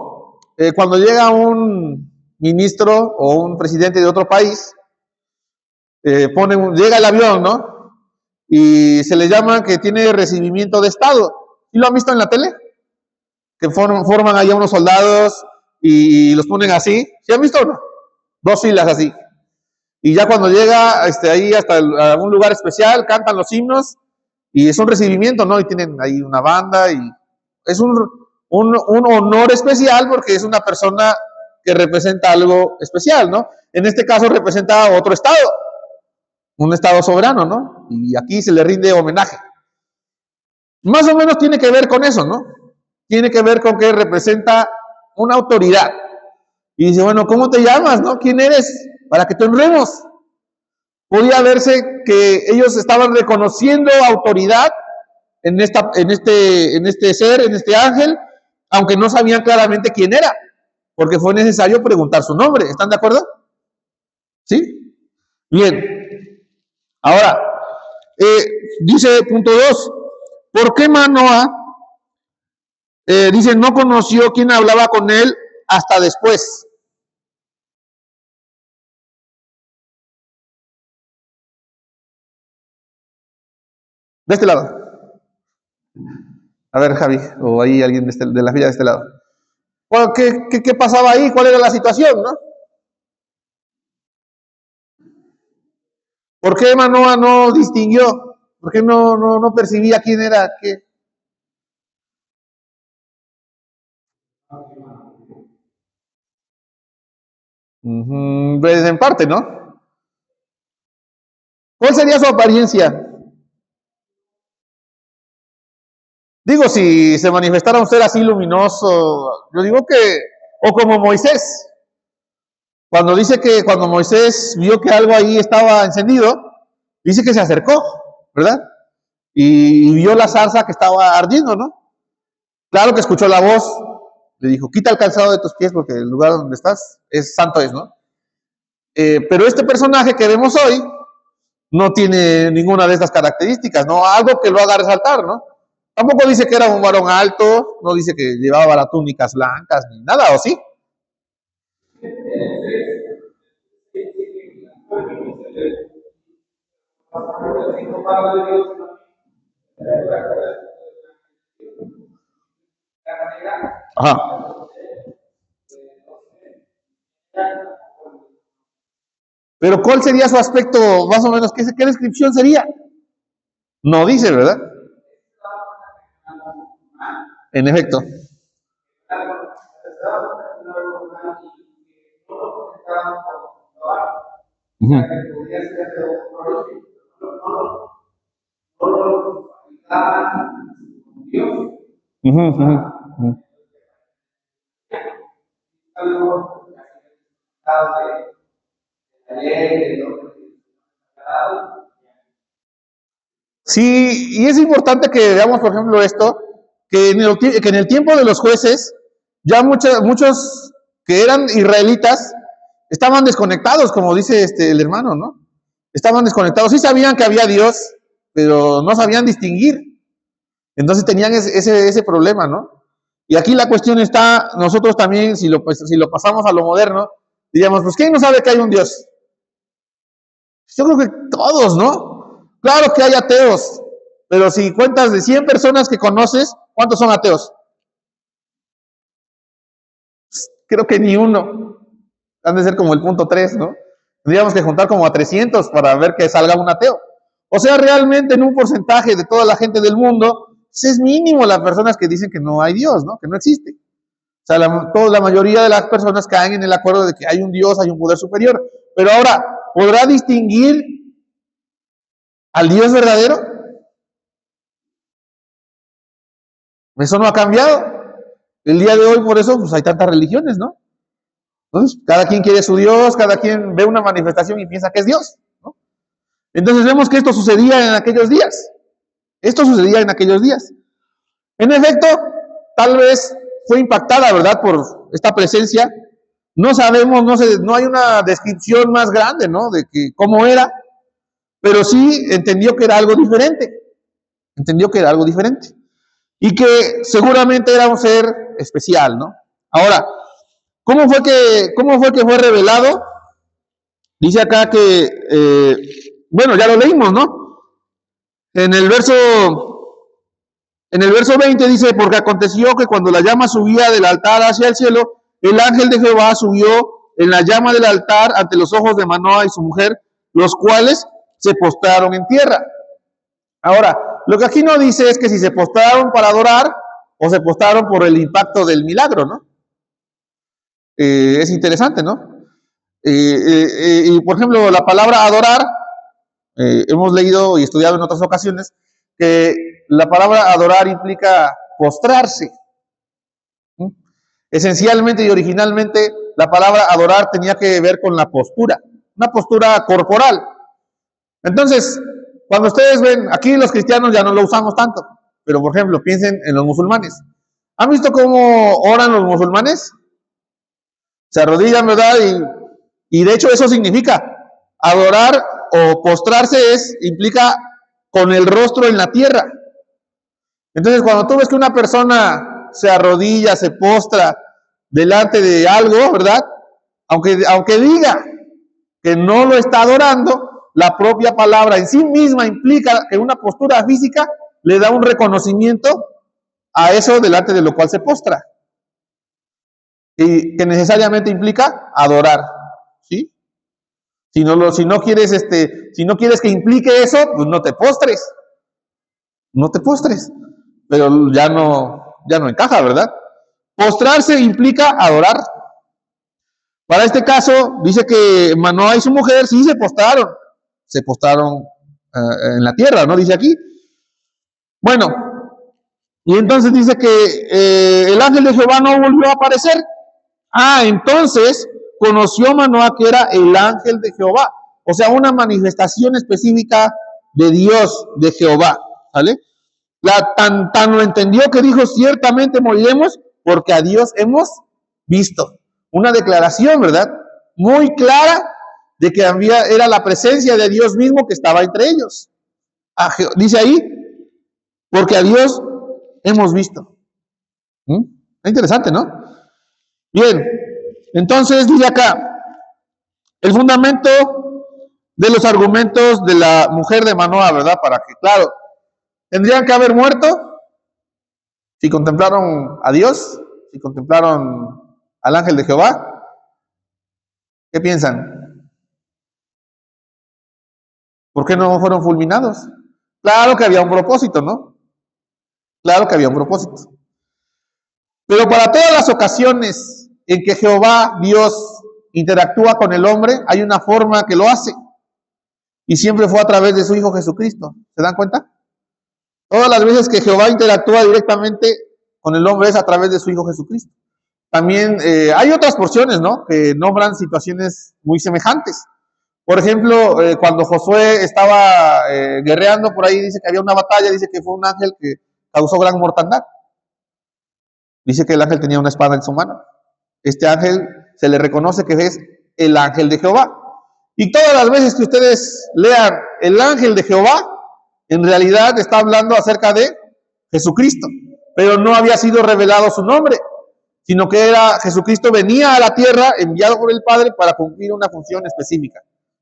cuando llega un ministro o un presidente de otro país, llega el avión, ¿no? Y se le llama que tiene recibimiento de Estado? ¿Y lo han visto en la tele? Que forman allá unos soldados y los ponen así. ¿Sí han visto o no? Dos filas así. Y ya cuando llega ahí hasta algún lugar especial, cantan los himnos y es un recibimiento, ¿no? Y tienen ahí una banda y es un honor especial porque es una persona que representa algo especial, ¿no? En este caso representa otro estado. un estado soberano, ¿no? Y aquí se le rinde homenaje. Más o menos tiene que ver con eso, ¿no? Tiene que ver con que representa una autoridad. Y dice, bueno, ¿cómo te llamas, no? ¿Quién eres? Para que te honremos. Podía verse que ellos estaban reconociendo autoridad en este ser, en este ángel, aunque no sabían claramente quién era, porque fue necesario preguntar su nombre. ¿Están de acuerdo? ¿Sí? Bien. Ahora, dice punto 2, ¿por qué Manoah, dice, no conoció quién hablaba con él hasta después? De este lado. A ver, Javi, o ahí alguien de la fila de este lado. Bueno, ¿qué pasaba ahí? ¿Cuál era la situación, no? ¿Por qué Manoah no distinguió? ¿Por qué no percibía quién era? ¿Qué? Pues en parte, ¿no? ¿Cuál sería su apariencia? Digo, si se manifestara un ser así luminoso, yo digo que, o como Moisés, cuando dice que cuando Moisés vio que algo ahí estaba encendido, dice que se acercó, ¿verdad? Y vio la zarza que estaba ardiendo, ¿no? Claro que escuchó la voz, le dijo, quita el calzado de tus pies porque el lugar donde estás es santo, ¿no? Pero este personaje que vemos hoy no tiene ninguna de estas características, ¿no? Algo que lo haga resaltar, ¿no? Tampoco dice que era un varón alto, no dice que llevaba las túnicas blancas, ni nada, ¿o sí? Ajá. Pero ¿cuál sería su aspecto, más o menos? ¿Qué descripción sería? No dice, ¿verdad? En efecto. Ujú. Ujú, ujú, ujú. Sí, y es importante que veamos, por ejemplo, esto, que en el tiempo de los jueces, ya muchos que eran israelitas estaban desconectados, como dice el hermano, ¿no? Estaban desconectados, sí sabían que había Dios, pero no sabían distinguir. Entonces tenían ese problema, ¿no? Y aquí la cuestión está, nosotros también, si lo pasamos a lo moderno, diríamos, pues ¿quién no sabe que hay un Dios? Yo creo que todos, ¿no? Claro que hay ateos, pero si cuentas de 100 personas que conoces, ¿cuántos son ateos? Creo que ni uno. Han de ser como el punto 3, ¿no? Tendríamos que juntar como a 300 para ver que salga un ateo. O sea, realmente en un porcentaje de toda la gente del mundo, pues es mínimo las personas que dicen que no hay Dios, ¿no? Que no existe. O sea, la mayoría de las personas caen en el acuerdo de que hay un Dios, hay un poder superior. Pero ahora, ¿podrá distinguir al Dios verdadero? Eso no ha cambiado. El día de hoy, por eso, pues hay tantas religiones, ¿no? Entonces, cada quien quiere su Dios, cada quien ve una manifestación y piensa que es Dios, ¿no? Entonces vemos que esto sucedía en aquellos días. Esto sucedía en aquellos días. En efecto, tal vez fue impactada, ¿verdad?, por esta presencia. No sabemos, no hay una descripción más grande, ¿no?, de que cómo era, pero sí entendió que era algo diferente. Entendió que era algo diferente. Y que seguramente era un ser especial, ¿no? Ahora, cómo fue que fue revelado? Dice acá que, bueno, ya lo leímos, ¿no? En el verso, en el verso 20 dice, porque aconteció que cuando la llama subía del altar hacia el cielo, el ángel de Jehová subió en la llama del altar ante los ojos de Manoah y su mujer, los cuales se postraron en tierra. Ahora, lo que aquí no dice es que si se postraron para adorar o se postraron por el impacto del milagro, ¿no? Es interesante, ¿no? Y por ejemplo, la palabra adorar Hemos leído y estudiado en otras ocasiones que la palabra adorar implica postrarse. Esencialmente y originalmente, la palabra adorar tenía que ver con la postura, una postura corporal. Entonces, cuando ustedes ven, aquí los cristianos ya no lo usamos tanto, pero por ejemplo, piensen en los musulmanes. ¿Han visto cómo oran los musulmanes? Se arrodillan, ¿verdad? Y de hecho eso significa adorar o postrarse implica con el rostro en la tierra. Entonces, cuando tú ves que una persona se arrodilla, se postra delante de algo, ¿verdad? Aunque diga que no lo está adorando, la propia palabra en sí misma implica que una postura física le da un reconocimiento a eso delante de lo cual se postra. Y que necesariamente implica adorar, ¿sí? Si no quieres que implique eso, pues no te postres. No te postres. Pero ya no encaja, ¿verdad? Postrarse implica adorar. Para este caso, dice que Manoah y su mujer sí se postraron. Se postraron en la tierra, ¿no? Dice aquí. Bueno, y entonces dice que el ángel de Jehová no volvió a aparecer. Entonces conoció Manoah que era el ángel de Jehová. O sea, una manifestación específica de Dios, de Jehová. ¿Vale? Tan lo entendió que dijo, ciertamente moriremos porque a Dios hemos visto. Una declaración, ¿verdad? Muy clara de que era la presencia de Dios mismo que estaba entre ellos. Dice ahí, porque a Dios hemos visto. Es interesante, ¿no? Bien, entonces dice acá, el fundamento de los argumentos de la mujer de Manoah, ¿verdad? Para que, claro, tendrían que haber muerto si contemplaron a Dios, si contemplaron al ángel de Jehová. ¿Qué piensan? ¿Por qué no fueron fulminados? Claro que había un propósito, ¿no? Claro que había un propósito. Pero para todas las ocasiones en que Jehová, Dios, interactúa con el hombre, hay una forma que lo hace. Y siempre fue a través de su Hijo Jesucristo. ¿Se dan cuenta? Todas las veces que Jehová interactúa directamente con el hombre es a través de su Hijo Jesucristo. También hay otras porciones, ¿no? Que nombran situaciones muy semejantes. Por ejemplo, cuando Josué estaba guerreando por ahí, dice que había una batalla, dice que fue un ángel que causó gran mortandad. Dice que el ángel tenía una espada en su mano. Este ángel se le reconoce que es el ángel de Jehová. Y todas las veces que ustedes lean el ángel de Jehová, en realidad está hablando acerca de Jesucristo, pero no había sido revelado su nombre, sino que Jesucristo venía a la tierra enviado por el Padre para cumplir una función específica.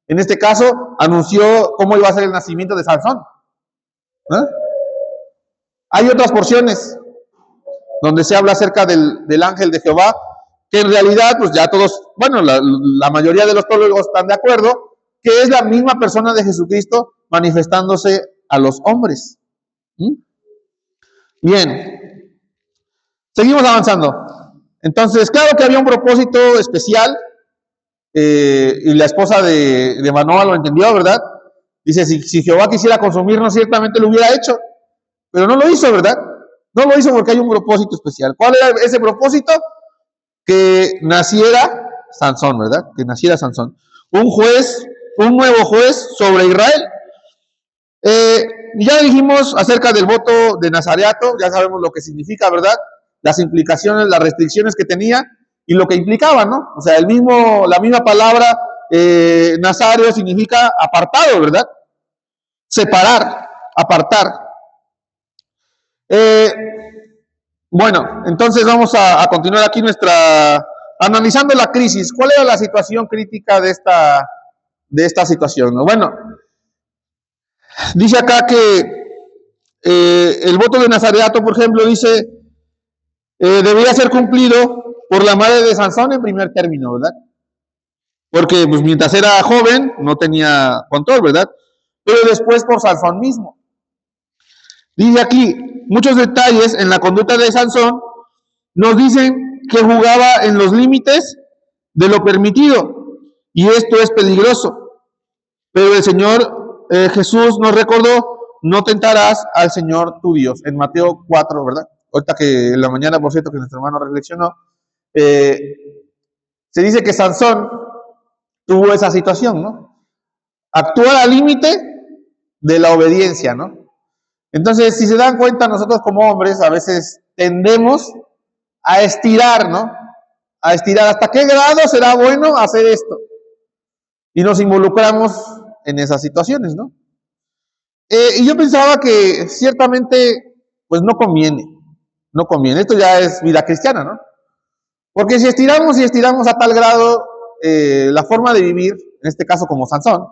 En este caso, anunció cómo iba a ser el nacimiento de Sansón. Hay otras porciones donde se habla acerca del ángel de Jehová, que en realidad, pues ya todos, bueno, la mayoría de los teólogos están de acuerdo, que es la misma persona de Jesucristo manifestándose a los hombres. Bien, seguimos avanzando. Entonces, claro que había un propósito especial, y la esposa de Manoah lo entendió, ¿verdad? Dice, si Jehová quisiera consumirnos, ciertamente lo hubiera hecho, pero no lo hizo, ¿verdad? No lo hizo porque hay un propósito especial. ¿Cuál era ese propósito? Que naciera Sansón, ¿verdad? Que naciera Sansón. Un nuevo juez sobre Israel. Ya dijimos acerca del voto de nazareato, ya sabemos lo que significa, ¿verdad? Las implicaciones, las restricciones que tenía y lo que implicaba, ¿no? O sea, la misma palabra nazareo significa apartado, ¿verdad? Separar, apartar. Bueno, entonces vamos a continuar aquí analizando la crisis. ¿Cuál era la situación crítica de esta situación? Bueno, dice acá que el voto de nazareato, por ejemplo, dice, debía ser cumplido por la madre de Sansón en primer término, ¿verdad? Porque pues, mientras era joven no tenía control, ¿verdad? Pero después por Sansón mismo. Dice aquí, muchos detalles en la conducta de Sansón nos dicen que jugaba en los límites de lo permitido, y esto es peligroso. Pero el Señor Jesús nos recordó, no tentarás al Señor tu Dios, en Mateo 4, ¿verdad? Ahorita que en la mañana, por cierto, que nuestro hermano reflexionó, eh, se dice que Sansón tuvo esa situación, ¿no? Actuar al límite de la obediencia, ¿no? Entonces, si se dan cuenta, nosotros como hombres a veces tendemos a estirar, ¿no? A estirar hasta qué grado será bueno hacer esto. Y nos involucramos en esas situaciones, ¿no? Y yo pensaba que ciertamente, pues no conviene, no conviene. Esto ya es vida cristiana, ¿no? Porque si estiramos y estiramos a tal grado la forma de vivir, en este caso como Sansón,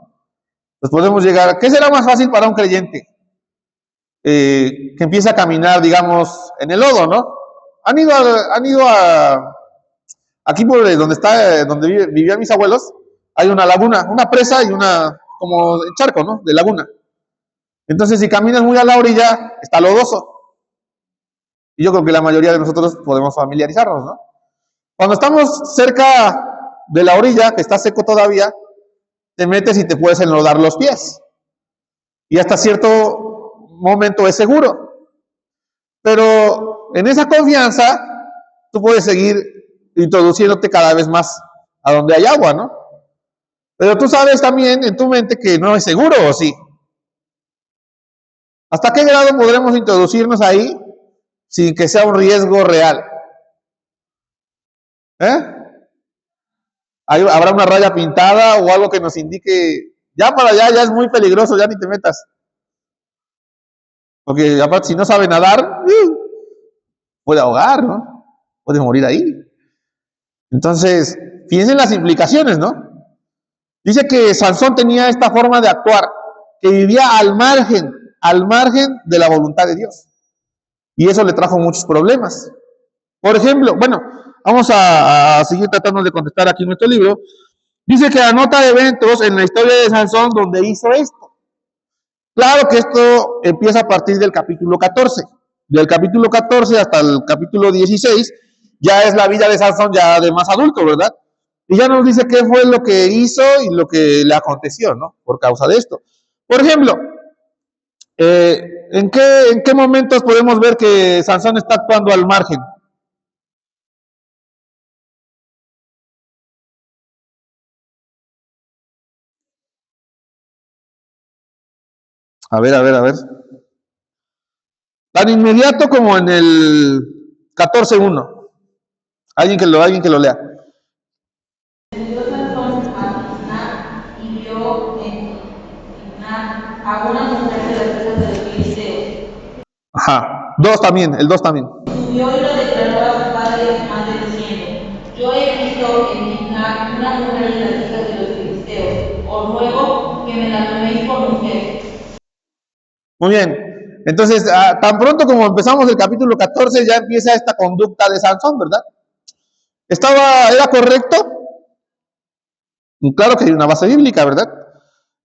pues podemos llegar, ¿qué será más fácil para un creyente? Que empiece a caminar, digamos, en el lodo, ¿no? Han ido a aquí por donde está, donde vivían mis abuelos, hay una laguna, una presa y una, como charco, ¿no? De laguna. Entonces, si caminas muy a la orilla, está lodoso. Y yo creo que la mayoría de nosotros podemos familiarizarnos, ¿no? Cuando estamos cerca de la orilla, que está seco todavía, te metes y te puedes enlodar los pies. Y hasta cierto momento es seguro. Pero en esa confianza, tú puedes seguir introduciéndote cada vez más a donde hay agua, ¿no? Pero tú sabes también en tu mente que no es seguro, ¿o sí? ¿Hasta qué grado podremos introducirnos ahí sin que sea un riesgo real? ¿Eh? ¿Habrá una raya pintada o algo que nos indique, ya para allá ya es muy peligroso, ya ni te metas? Porque aparte si no sabe nadar, puede ahogar, ¿no? Puede morir ahí. Entonces, piensen las implicaciones, ¿no? Dice que Sansón tenía esta forma de actuar, que vivía al margen de la voluntad de Dios. Y eso le trajo muchos problemas. Por ejemplo, bueno, vamos a seguir tratando de contestar aquí en nuestro libro. Dice que anota eventos en la historia de Sansón donde hizo esto. Claro que esto empieza a partir del capítulo 14. Del capítulo 14 hasta el capítulo 16 ya es la vida de Sansón ya de más adulto, ¿verdad? Y ya nos dice qué fue lo que hizo y lo que le aconteció, ¿no? Por causa de esto. Por ejemplo, ¿en qué momentos podemos ver que Sansón está actuando al margen? A ver, a ver, a ver. Tan inmediato como en el 14:1. Alguien que lo lea. Descendió Sansón a Timná y vio en Timná a una mujer de las hijas de los filisteos. Ajá. 2 también, el 2 también. Subió y lo declaró a su padre y madre diciendo: Yo he visto en Timná una mujer de las hijas de los filisteos. Os ruego que me la toméis por mujer. Muy bien. Entonces, tan pronto como empezamos el capítulo 14, ya empieza esta conducta de Sansón, ¿verdad? ¿Era correcto? Claro que hay una base bíblica, ¿verdad?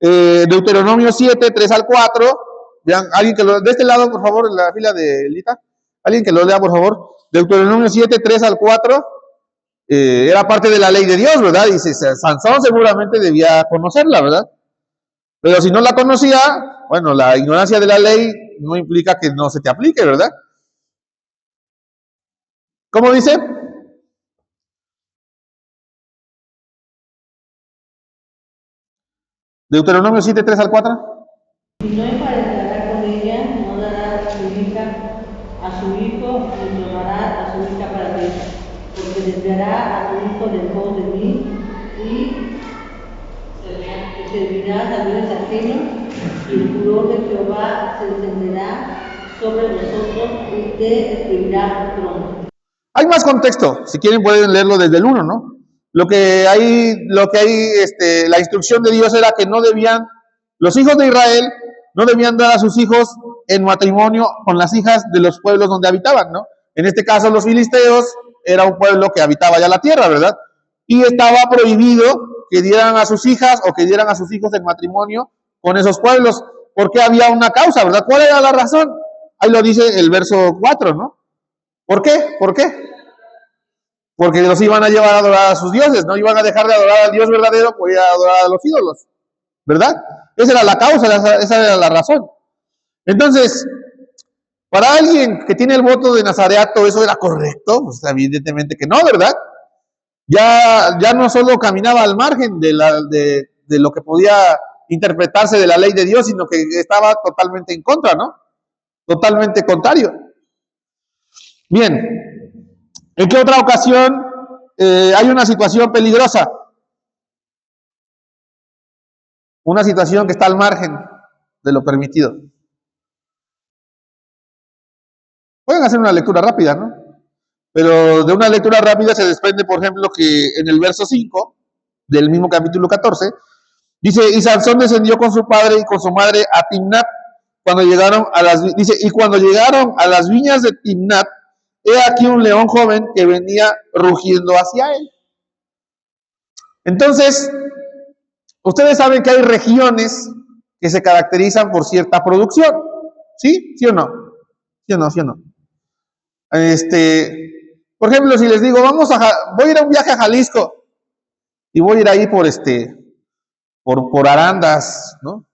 Deuteronomio 7, 3 al 4. Vean, alguien que de este lado, por favor, en la fila de Lita. Alguien que lo lea, por favor. Deuteronomio 7, 3 al 4. Era parte de la ley de Dios, ¿verdad? Y Sansón seguramente debía conocerla, ¿verdad? Pero si no la conocía, bueno, la ignorancia de la ley no implica que no se te aplique, ¿verdad? ¿Cómo dice? Deuteronomio 7, 3 al 4. Si no emparentará con ella, no dará a su hija a su hijo, ni tomará a su hija para sí, porque desviará a tu hijo del pos de mí y servirás a dioses ajenos, y el furor de Jehová se encenderá sobre vosotros y te escribirá tu trono. Hay más contexto, si quieren pueden leerlo desde el 1, ¿no? La instrucción de Dios era que los hijos de Israel no debían dar a sus hijos en matrimonio con las hijas de los pueblos donde habitaban, ¿no? En este caso los filisteos era un pueblo que habitaba ya la tierra, ¿verdad? Y estaba prohibido que dieran a sus hijas o que dieran a sus hijos en matrimonio con esos pueblos, porque había una causa, ¿verdad? ¿Cuál era la razón? Ahí lo dice el verso 4, ¿no? ¿Por qué? ¿Por qué? Porque los iban a llevar a adorar a sus dioses, no iban a dejar de adorar al Dios verdadero, pues iban a adorar a los ídolos. ¿verdad? Esa era la causa, esa era la razón. Entonces, para alguien que tiene el voto de nazareato, ¿eso era correcto? Pues evidentemente que no, ¿verdad? Ya no solo caminaba al margen de lo que podía interpretarse de la ley de Dios, sino que estaba totalmente en contra, ¿no? Totalmente contrario. Bien, ¿en qué otra ocasión hay una situación peligrosa? Una situación que está al margen de lo permitido. Pueden hacer una lectura rápida, ¿no? Pero de una lectura rápida se desprende, por ejemplo, que en el verso 5 del mismo capítulo 14, dice, y Sansón descendió con su padre y con su madre a Timnat, cuando llegaron a y cuando llegaron a las viñas de Timnat, he aquí un león joven que venía rugiendo hacia él. Entonces, ustedes saben que hay regiones que se caracterizan por cierta producción, ¿sí? ¿Sí o no? ¿Sí o no? ¿Sí o no? Por ejemplo, si les digo, voy a ir a un viaje a Jalisco y voy a ir ahí por Arandas, ¿no?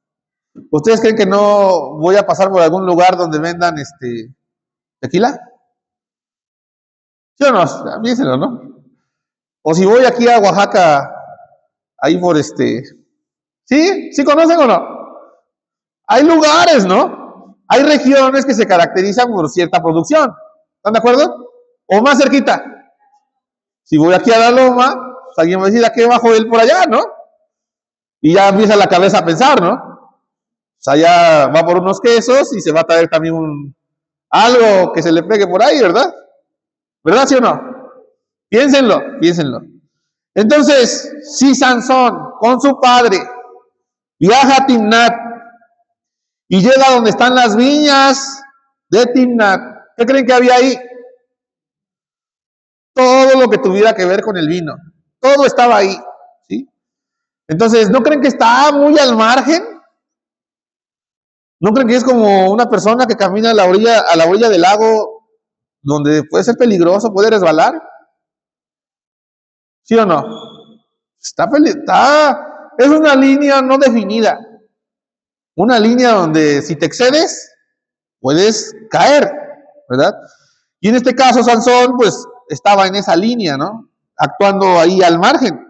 ¿Ustedes creen que no voy a pasar por algún lugar donde vendan tequila? ¿Sí o no? Piénsenlo, ¿no? O si voy aquí a Oaxaca, ahí por ¿sí? ¿Sí conocen o no? Hay lugares, ¿no? Hay regiones que se caracterizan por cierta producción. ¿Están de acuerdo? O más cerquita. Si voy aquí a la Loma, pues alguien va a decir, ¿a qué bajo él por allá, no? Y ya empieza la cabeza a pensar, ¿no? O sea, ya va por unos quesos y se va a traer también algo que se le pegue por ahí, ¿verdad? ¿Verdad, sí o no? Piénsenlo, piénsenlo. Entonces, si Sansón con su padre viaja a Timnat y llega donde están las viñas de Timnat, ¿qué creen que había ahí? Todo lo que tuviera que ver con el vino. Todo estaba ahí, ¿sí? Entonces, ¿no creen que está muy al margen? ¿No creen que es como una persona que camina a la orilla del lago donde puede ser peligroso, puede resbalar? ¿Sí o no? Es una línea no definida. Una línea donde si te excedes, puedes caer, ¿verdad? Y en este caso, Sansón, pues, estaba en esa línea, ¿no? Actuando ahí al margen.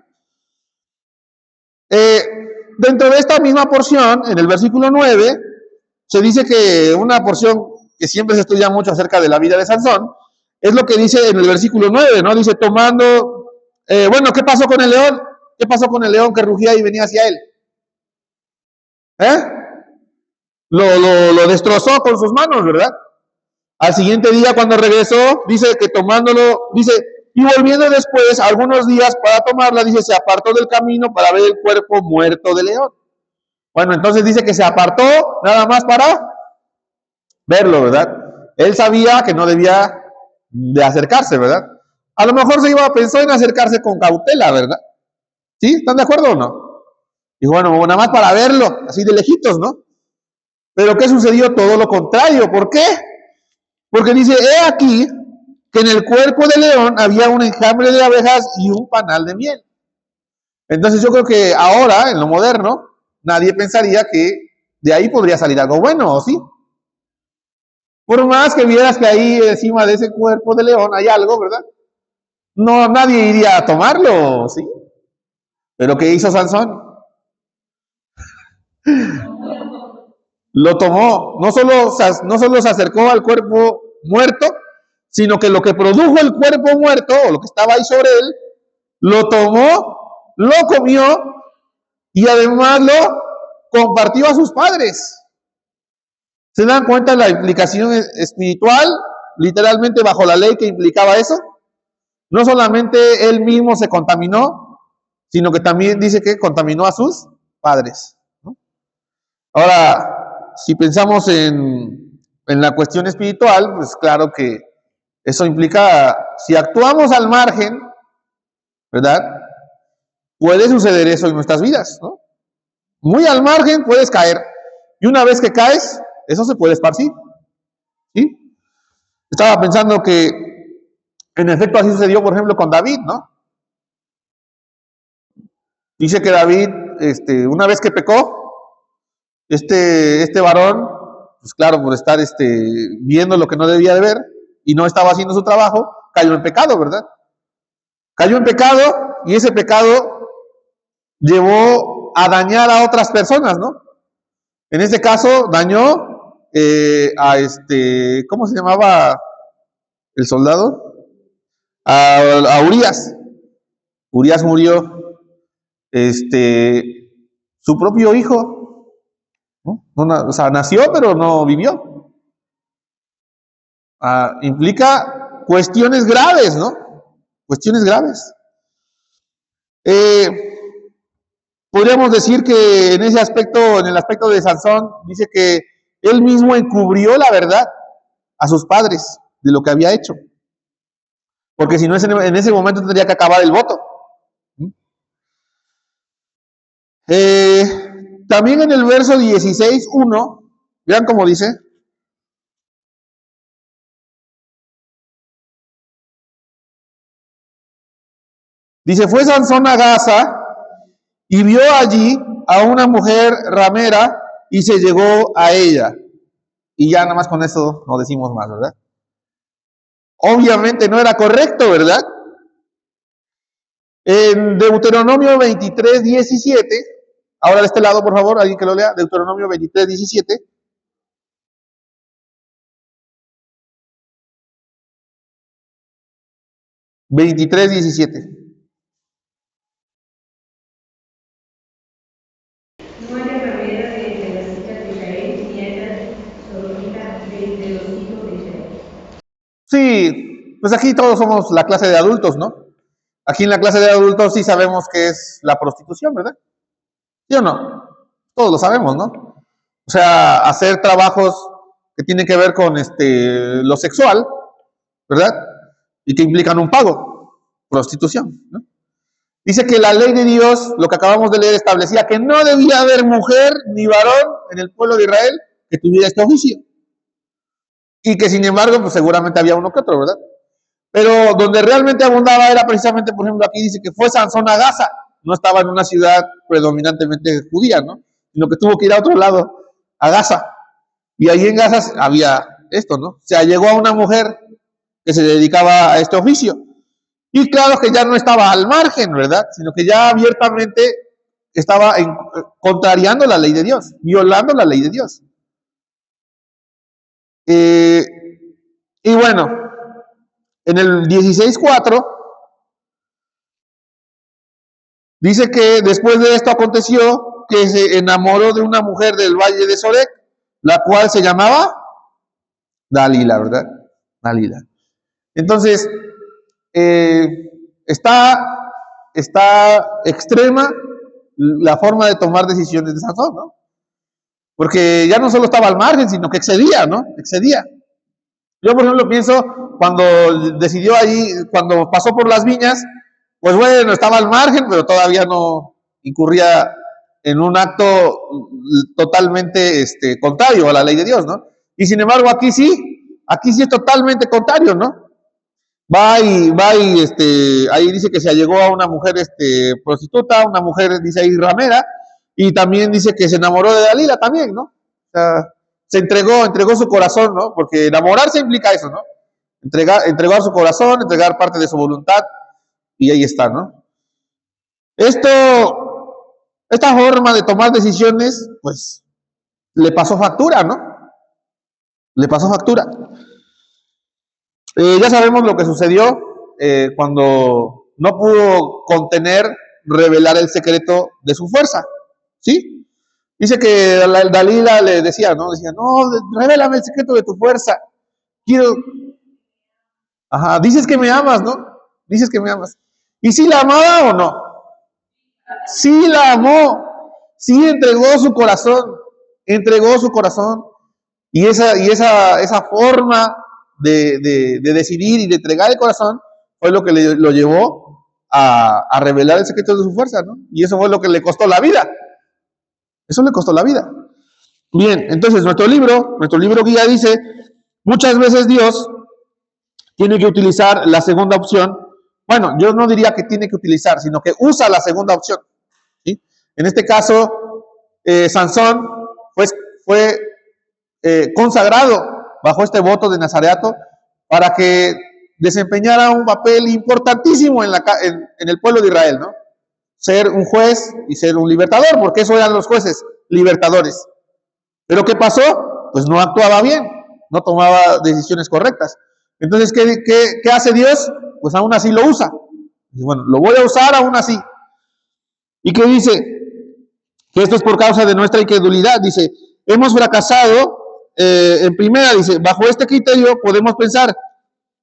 Dentro de esta misma porción, en el versículo 9, se dice que una porción que siempre se estudia mucho acerca de la vida de Sansón, es lo que dice en el versículo 9, ¿no? Dice, bueno, ¿qué pasó con el león? ¿Qué pasó con el león que rugía y venía hacia él? Lo destrozó con sus manos, ¿verdad? Al siguiente día, cuando regresó, dice que tomándolo, dice, y volviendo después, algunos días para tomarla, dice, se apartó del camino para ver el cuerpo muerto del león. Bueno, entonces dice que se apartó nada más para verlo, ¿verdad? Él sabía que no debía de acercarse, ¿verdad? A lo mejor pensó en acercarse con cautela, ¿verdad? ¿Sí? ¿Están de acuerdo o no? Y bueno, nada más para verlo, así de lejitos, ¿no? Pero ¿qué sucedió? Todo lo contrario. ¿Por qué? Porque dice, he aquí que en el cuerpo del león había un enjambre de abejas y un panal de miel. Entonces yo creo que ahora, en lo moderno, nadie pensaría que de ahí podría salir algo bueno, ¿o sí? Por más que vieras que ahí encima de ese cuerpo de león hay algo, ¿verdad? No, nadie iría a tomarlo, ¿sí? Pero ¿qué hizo Sansón? Lo tomó, no solo se acercó al cuerpo muerto, sino que lo que produjo el cuerpo muerto, o lo que estaba ahí sobre él, lo tomó, lo comió y además lo compartió a sus padres. ¿Se dan cuenta de la implicación espiritual, literalmente bajo la ley que implicaba eso? No solamente él mismo se contaminó, sino que también dice que contaminó a sus padres, ¿no? Ahora, si pensamos en la cuestión espiritual, pues claro que eso implica, si actuamos al margen, ¿verdad? Puede suceder eso en nuestras vidas, ¿no? Muy al margen puedes caer. Y una vez que caes, eso se puede esparcir, ¿sí? Estaba pensando que, en efecto, así sucedió, por ejemplo, con David, ¿no? Dice que David una vez que pecó, este varón, pues claro, por estar viendo lo que no debía de ver y no estaba haciendo su trabajo, cayó en pecado, ¿verdad? Cayó en pecado y ese pecado llevó a dañar a otras personas, ¿no? En este caso, dañó ¿cómo se llamaba el soldado? A Urías. Urías murió, su propio hijo, ¿no? O sea, nació pero no vivió. Implica cuestiones graves, ¿no? Cuestiones graves. Podríamos decir que en ese aspecto, en el aspecto de Sansón, dice que él mismo encubrió la verdad a sus padres de lo que había hecho. Porque si no, en ese momento tendría que acabar el voto. También en el verso 16:1, vean cómo dice. Dice, fue Sansón a Gaza y vio allí a una mujer ramera y se llegó a ella. Y ya nada más con eso no decimos más, ¿verdad? Obviamente no era correcto, ¿verdad? En Deuteronomio 23:17, ahora de este lado, por favor, alguien que lo lea, Deuteronomio 23:17. No haya ramera de entre las hijas de Israel, ni haya sodomita de entre los hijos de Israel. Sí, pues aquí todos somos la clase de adultos, ¿no? Aquí en la clase de adultos sí sabemos qué es la prostitución, ¿verdad? ¿Sí o no? Todos lo sabemos, ¿no? O sea, hacer trabajos que tienen que ver con lo sexual, ¿verdad? Y que implican un pago, prostitución, ¿no? Dice que la ley de Dios, lo que acabamos de leer, establecía que no debía haber mujer ni varón en el pueblo de Israel que tuviera este oficio. Y que sin embargo, pues seguramente había uno que otro, ¿verdad? Pero donde realmente abundaba era precisamente, por ejemplo, aquí dice que fue Sansón a Gaza. No estaba en una ciudad predominantemente judía, ¿no? Sino que tuvo que ir a otro lado, a Gaza. Y ahí en Gaza había esto, ¿no? O sea, llegó a una mujer que se dedicaba a este oficio. Y claro que ya no estaba al margen, ¿verdad? Sino que ya abiertamente estaba contrariando la ley de Dios, violando la ley de Dios. Y bueno, en el 16:4 dice que después de esto aconteció que se enamoró de una mujer del valle de Sorek, la cual se llamaba Dalila, ¿verdad? Dalila. Entonces, está extrema la forma de tomar decisiones de Sansón, ¿no? Porque ya no solo estaba al margen, sino que excedía, ¿no? Excedía. Yo, por ejemplo, pienso cuando decidió ahí, cuando pasó por las viñas, pues bueno, estaba al margen, pero todavía no incurría en un acto totalmente contrario a la ley de Dios, ¿no? Y sin embargo, aquí sí es totalmente contrario, ¿no? Va y ahí dice que se allegó a una mujer prostituta, una mujer, dice ahí, ramera, y también dice que se enamoró de Dalila también, ¿no? O sea, se entregó su corazón, ¿no? Porque enamorarse implica eso, ¿no? Entregar su corazón, entregar parte de su voluntad, y ahí está, ¿no? Esta forma de tomar decisiones, pues, le pasó factura, ¿no? Le pasó factura. Ya sabemos lo que sucedió cuando no pudo contener, revelar el secreto de su fuerza, ¿sí? Dice que Dalila le decía, ¿no? Decía, no, revélame el secreto de tu fuerza. Quiero... Ajá, dices que me amas, ¿no? Dices que me amas. ¿Y si la amaba o no? Sí la amó. Sí entregó su corazón. Entregó su corazón. Y esa forma de decidir y de entregar el corazón fue lo que lo llevó a revelar el secreto de su fuerza, ¿no? Y eso fue lo que le costó la vida. Eso le costó la vida. Bien, entonces nuestro libro guía dice, muchas veces Dios tiene que utilizar la segunda opción. Bueno, yo no diría que tiene que utilizar, sino que usa la segunda opción, ¿sí? En este caso, Sansón fue consagrado bajo este voto de nazareato para que desempeñara un papel importantísimo en el pueblo de Israel, ¿no? Ser un juez y ser un libertador, porque eso eran los jueces, libertadores. Pero ¿qué pasó? Pues no actuaba bien, no tomaba decisiones correctas. Entonces, ¿qué hace Dios? Pues aún así lo usa. Y bueno, lo voy a usar aún así. ¿Y qué dice? Que esto es por causa de nuestra incredulidad. Dice, hemos fracasado. En primera, dice, bajo este criterio podemos pensar,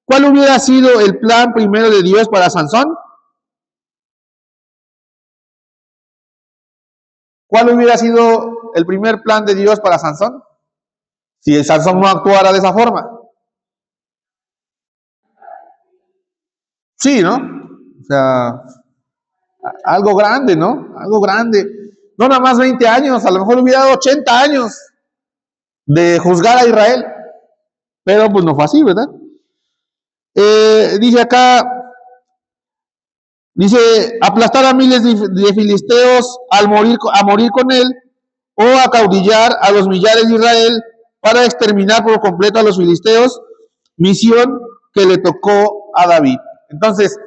¿cuál hubiera sido el plan primero de Dios para Sansón? ¿Cuál hubiera sido el primer plan de Dios para Sansón? Si el Sansón no actuara de esa forma. Sí, ¿no? O sea, algo grande, ¿no? Algo grande. No nada más 20 años, a lo mejor hubiera dado 80 años de juzgar a Israel. Pero pues no fue así, ¿verdad? Dice acá, dice, aplastar a miles de filisteos a morir con él, o acaudillar a los millares de Israel para exterminar por completo a los filisteos, misión que le tocó a David. Entonces,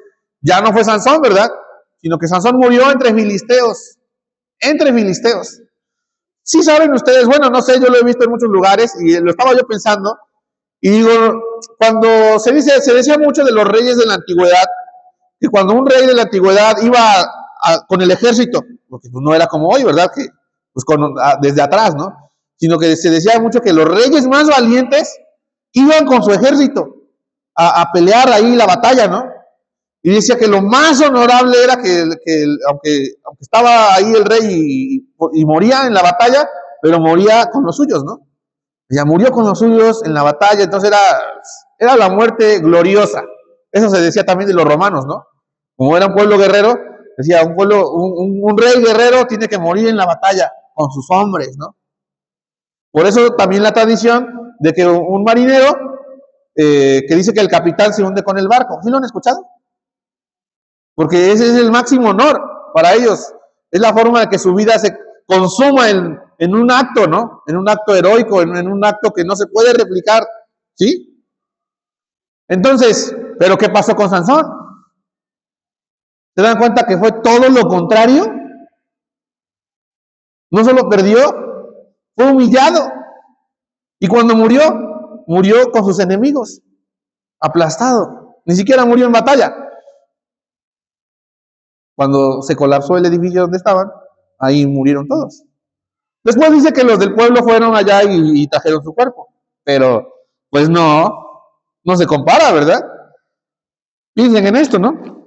ya no fue Sansón, ¿verdad? Sino que Sansón murió entre filisteos. Entre filisteos. Sí saben ustedes, bueno, no sé, yo lo he visto en muchos lugares y lo estaba yo pensando, y digo, cuando se decía mucho de los reyes de la antigüedad, que cuando un rey de la antigüedad iba con el ejército, porque no era como hoy, ¿verdad? Que pues desde atrás, ¿no? Sino que se decía mucho que los reyes más valientes iban con su ejército a pelear ahí la batalla, ¿no? Y decía que lo más honorable era que aunque estaba ahí el rey y moría en la batalla, pero moría con los suyos, ¿no? Ya murió con los suyos en la batalla, entonces era la muerte gloriosa. Eso se decía también de los romanos, ¿no? Como era un pueblo guerrero, decía, un rey guerrero tiene que morir en la batalla con sus hombres, ¿no? Por eso también la tradición de que un marinero que dice que el capitán se hunde con el barco. ¿Sí lo han escuchado? Porque ese es el máximo honor para ellos. Es la forma de que su vida se consuma en un acto, ¿no? En un acto heroico, en un acto que no se puede replicar, ¿sí? Entonces, ¿pero qué pasó con Sansón? ¿Se dan cuenta que fue todo lo contrario? No solo perdió, fue humillado. Y cuando murió con sus enemigos, aplastado. Ni siquiera murió en batalla. Cuando se colapsó el edificio donde estaban, ahí murieron todos. Después dice que los del pueblo fueron allá y trajeron su cuerpo. Pero, pues no se compara, ¿verdad? Piensen en esto, ¿no?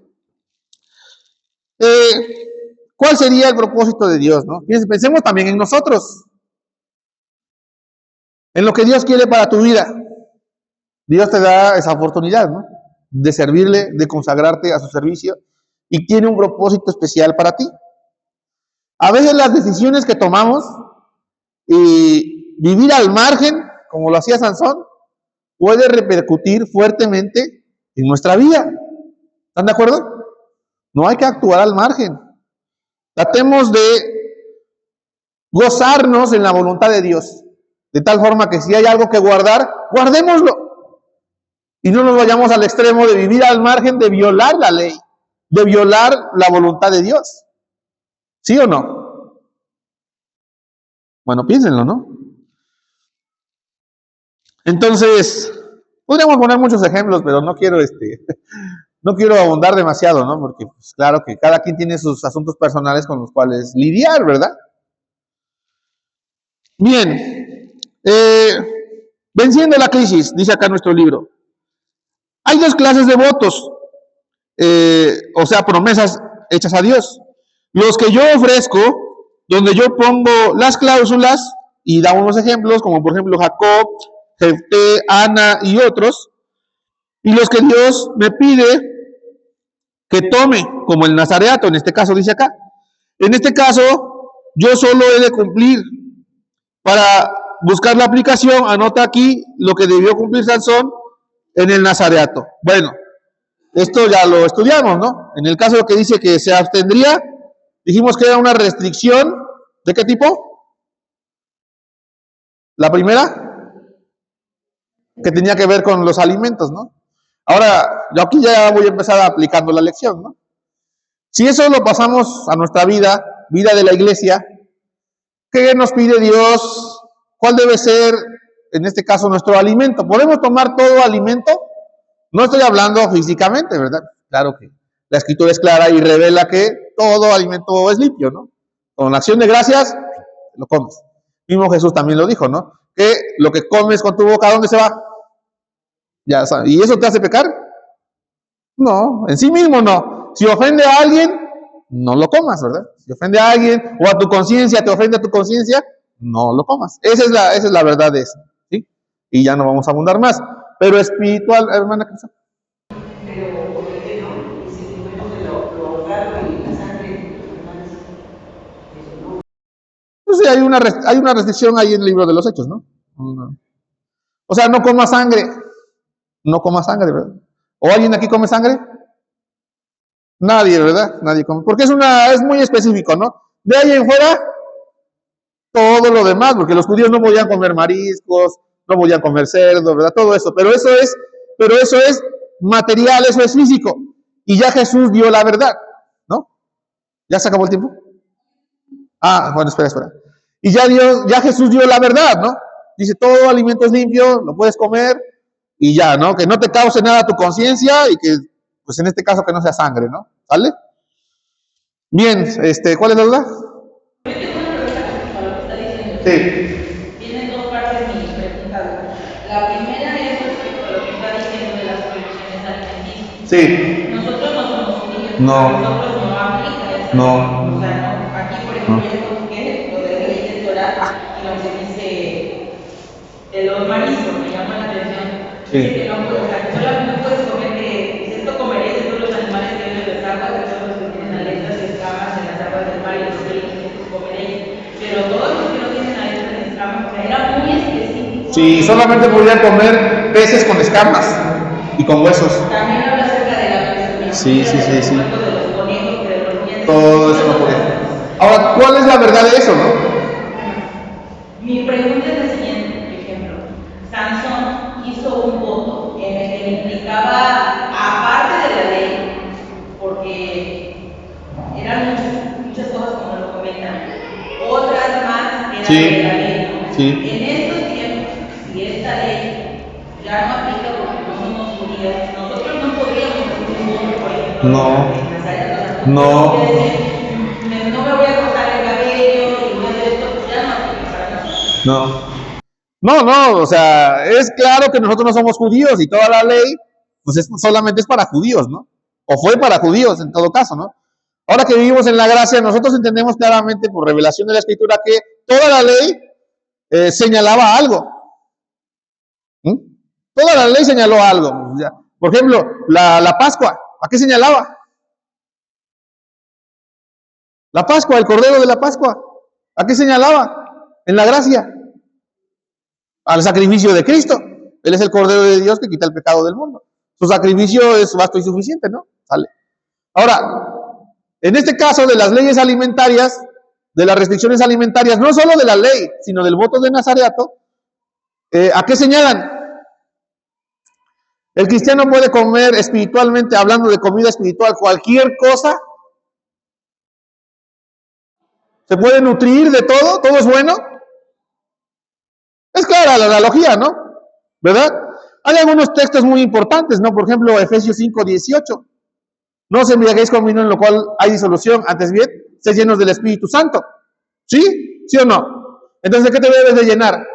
¿Cuál sería el propósito de Dios, no? Pensemos también en nosotros. En lo que Dios quiere para tu vida. Dios te da esa oportunidad, ¿no? De servirle, de consagrarte a su servicio. Y tiene un propósito especial para ti. A veces las decisiones que tomamos y vivir al margen, como lo hacía Sansón, puede repercutir fuertemente en nuestra vida. ¿Están de acuerdo? No hay que actuar al margen. Tratemos de gozarnos en la voluntad de Dios, de tal forma que si hay algo que guardar, guardémoslo. Y no nos vayamos al extremo de vivir al margen, de violar la ley, de violar la voluntad de Dios. ¿Sí o no? Bueno, piénsenlo, ¿no? Entonces, podríamos poner muchos ejemplos, pero no quiero abundar demasiado, ¿no? Porque, pues, claro que cada quien tiene sus asuntos personales con los cuales lidiar, ¿verdad? Bien, venciendo la crisis, dice acá nuestro libro. Hay dos clases de votos, o sea, promesas hechas a Dios. Los que yo ofrezco, donde yo pongo las cláusulas, y da unos ejemplos, como por ejemplo Jacob, Jefté, Ana y otros, y los que Dios me pide que tome, como el nazareato, en este caso dice acá. En este caso, yo solo he de cumplir. Para buscar la aplicación, anota aquí lo que debió cumplir Sansón en el nazareato. Bueno, esto ya lo estudiamos, ¿no? En el caso que dice que se abstendría, Dijimos que era una restricción, ¿de qué tipo? La primera, que tenía que ver con los alimentos, ¿no? Ahora, yo aquí ya voy a empezar aplicando la lección, ¿no? Si eso lo pasamos a nuestra vida, vida de la iglesia, ¿qué nos pide Dios? ¿Cuál debe ser, en este caso, nuestro alimento? ¿Podemos tomar todo alimento? No estoy hablando físicamente, ¿verdad? Claro que la escritura es clara y revela que todo alimento es limpio, ¿no? Con acción de gracias, lo comes. Mismo Jesús también lo dijo, ¿no? Que lo que comes con tu boca, ¿a dónde se va? Ya sabes. ¿Y eso te hace pecar? No, en sí mismo no. Si ofende a alguien, no lo comas, ¿verdad? Si ofende a alguien o a tu conciencia, te ofende a tu conciencia, no lo comas. Esa es la verdad de eso, ¿sí? Y ya no vamos a abundar más. Pero espiritual, hermana Cristian. Pero, ¿por qué no? Y si comemos de lo ahogado y la sangre, hermanos, eso no. Pues sí, hay una restricción ahí en el libro de los Hechos, ¿no? O sea, no coma sangre. No coma sangre, ¿verdad? ¿O alguien aquí come sangre? Nadie, ¿verdad? Nadie come. Porque es muy específico, ¿no? De ahí en fuera, todo lo demás, porque los judíos no podían comer mariscos, no podían comer cerdo, ¿verdad? Todo eso. Pero eso es material, eso es físico. Y ya Jesús dio la verdad, ¿no? ¿Ya se acabó el tiempo? Ah, bueno, espera. Y ya Jesús dio la verdad, ¿no? Dice, todo alimento es limpio, lo puedes comer, y ya, ¿no? Que no te cause nada a tu conciencia, y que, pues en este caso, que no sea sangre, ¿no? ¿Sale? Bien, ¿cuál es la duda? Yo tengo una pregunta respecto a lo que está diciendo. Sí. Tienen dos partes mi pregunta. La primera es respecto a lo que está diciendo de las prohibiciones alimenticias. Sí. Nosotros no somos judíos. No. Nosotros no aplica esa. No. O sea, no. Aquí, por ejemplo, ya coloqué lo de la ley del Torah y lo que dice de los mariscos, me llama la atención. Sí. Dice que no puedes, o sea, que solamente puedes comer que esto comeréis de todos los animales que viven en las aguas, de todos los que tienen aletas y escamas en las aguas del mar y los que comeréis. Pero todos los que no tienen aletas ni escamas, o sea, era muy específico. Sí, solamente podían comer peces con escamas y con huesos. También habla acerca de la presunción. Sí. De los conejos, de los dientes. Todo eso no podía. Ahora, ¿cuál es la verdad de eso, no? Mi pregunta es la siguiente, por ejemplo. Sansón hizo un voto en el que implicaba, aparte de la ley, porque eran muchas cosas como lo comentan, otras más eran de la ley, ¿no? Sí. En estos tiempos, si esta ley ya no aplica porque no somos judíos, nosotros no podríamos hacer un voto, por ejemplo, No. en las áreas, No. no me voy a cortar el cabello y voy a hacer esto, pues ya no aplica para nosotros. No, o sea, es claro que nosotros no somos judíos y toda la ley, pues solamente es para judíos, ¿no? O fue para judíos en todo caso, ¿no? Ahora que vivimos en la gracia, nosotros entendemos claramente por revelación de la Escritura que toda la ley señalaba algo. Toda la ley señaló algo. Por ejemplo, la Pascua, ¿a qué señalaba? La Pascua, el Cordero de la Pascua, ¿a qué señalaba? En la gracia. Al sacrificio de Cristo. Él es el Cordero de Dios que quita el pecado del mundo. Su sacrificio es vasto y suficiente, ¿no? Sale. Ahora, en este caso de las leyes alimentarias, de las restricciones alimentarias, no solo de la ley, sino del voto de Nazareato, ¿a qué señalan? El cristiano puede comer espiritualmente, hablando de comida espiritual, cualquier cosa. Se puede nutrir de todo es bueno. Es clara la analogía, ¿no? ¿Verdad? Hay algunos textos muy importantes, ¿no? Por ejemplo, Efesios 5:18. No os embriaguéis con vino en lo cual hay disolución, antes bien, sed llenos del Espíritu Santo. ¿Sí? ¿Sí o no? Entonces, ¿de qué te debes de llenar?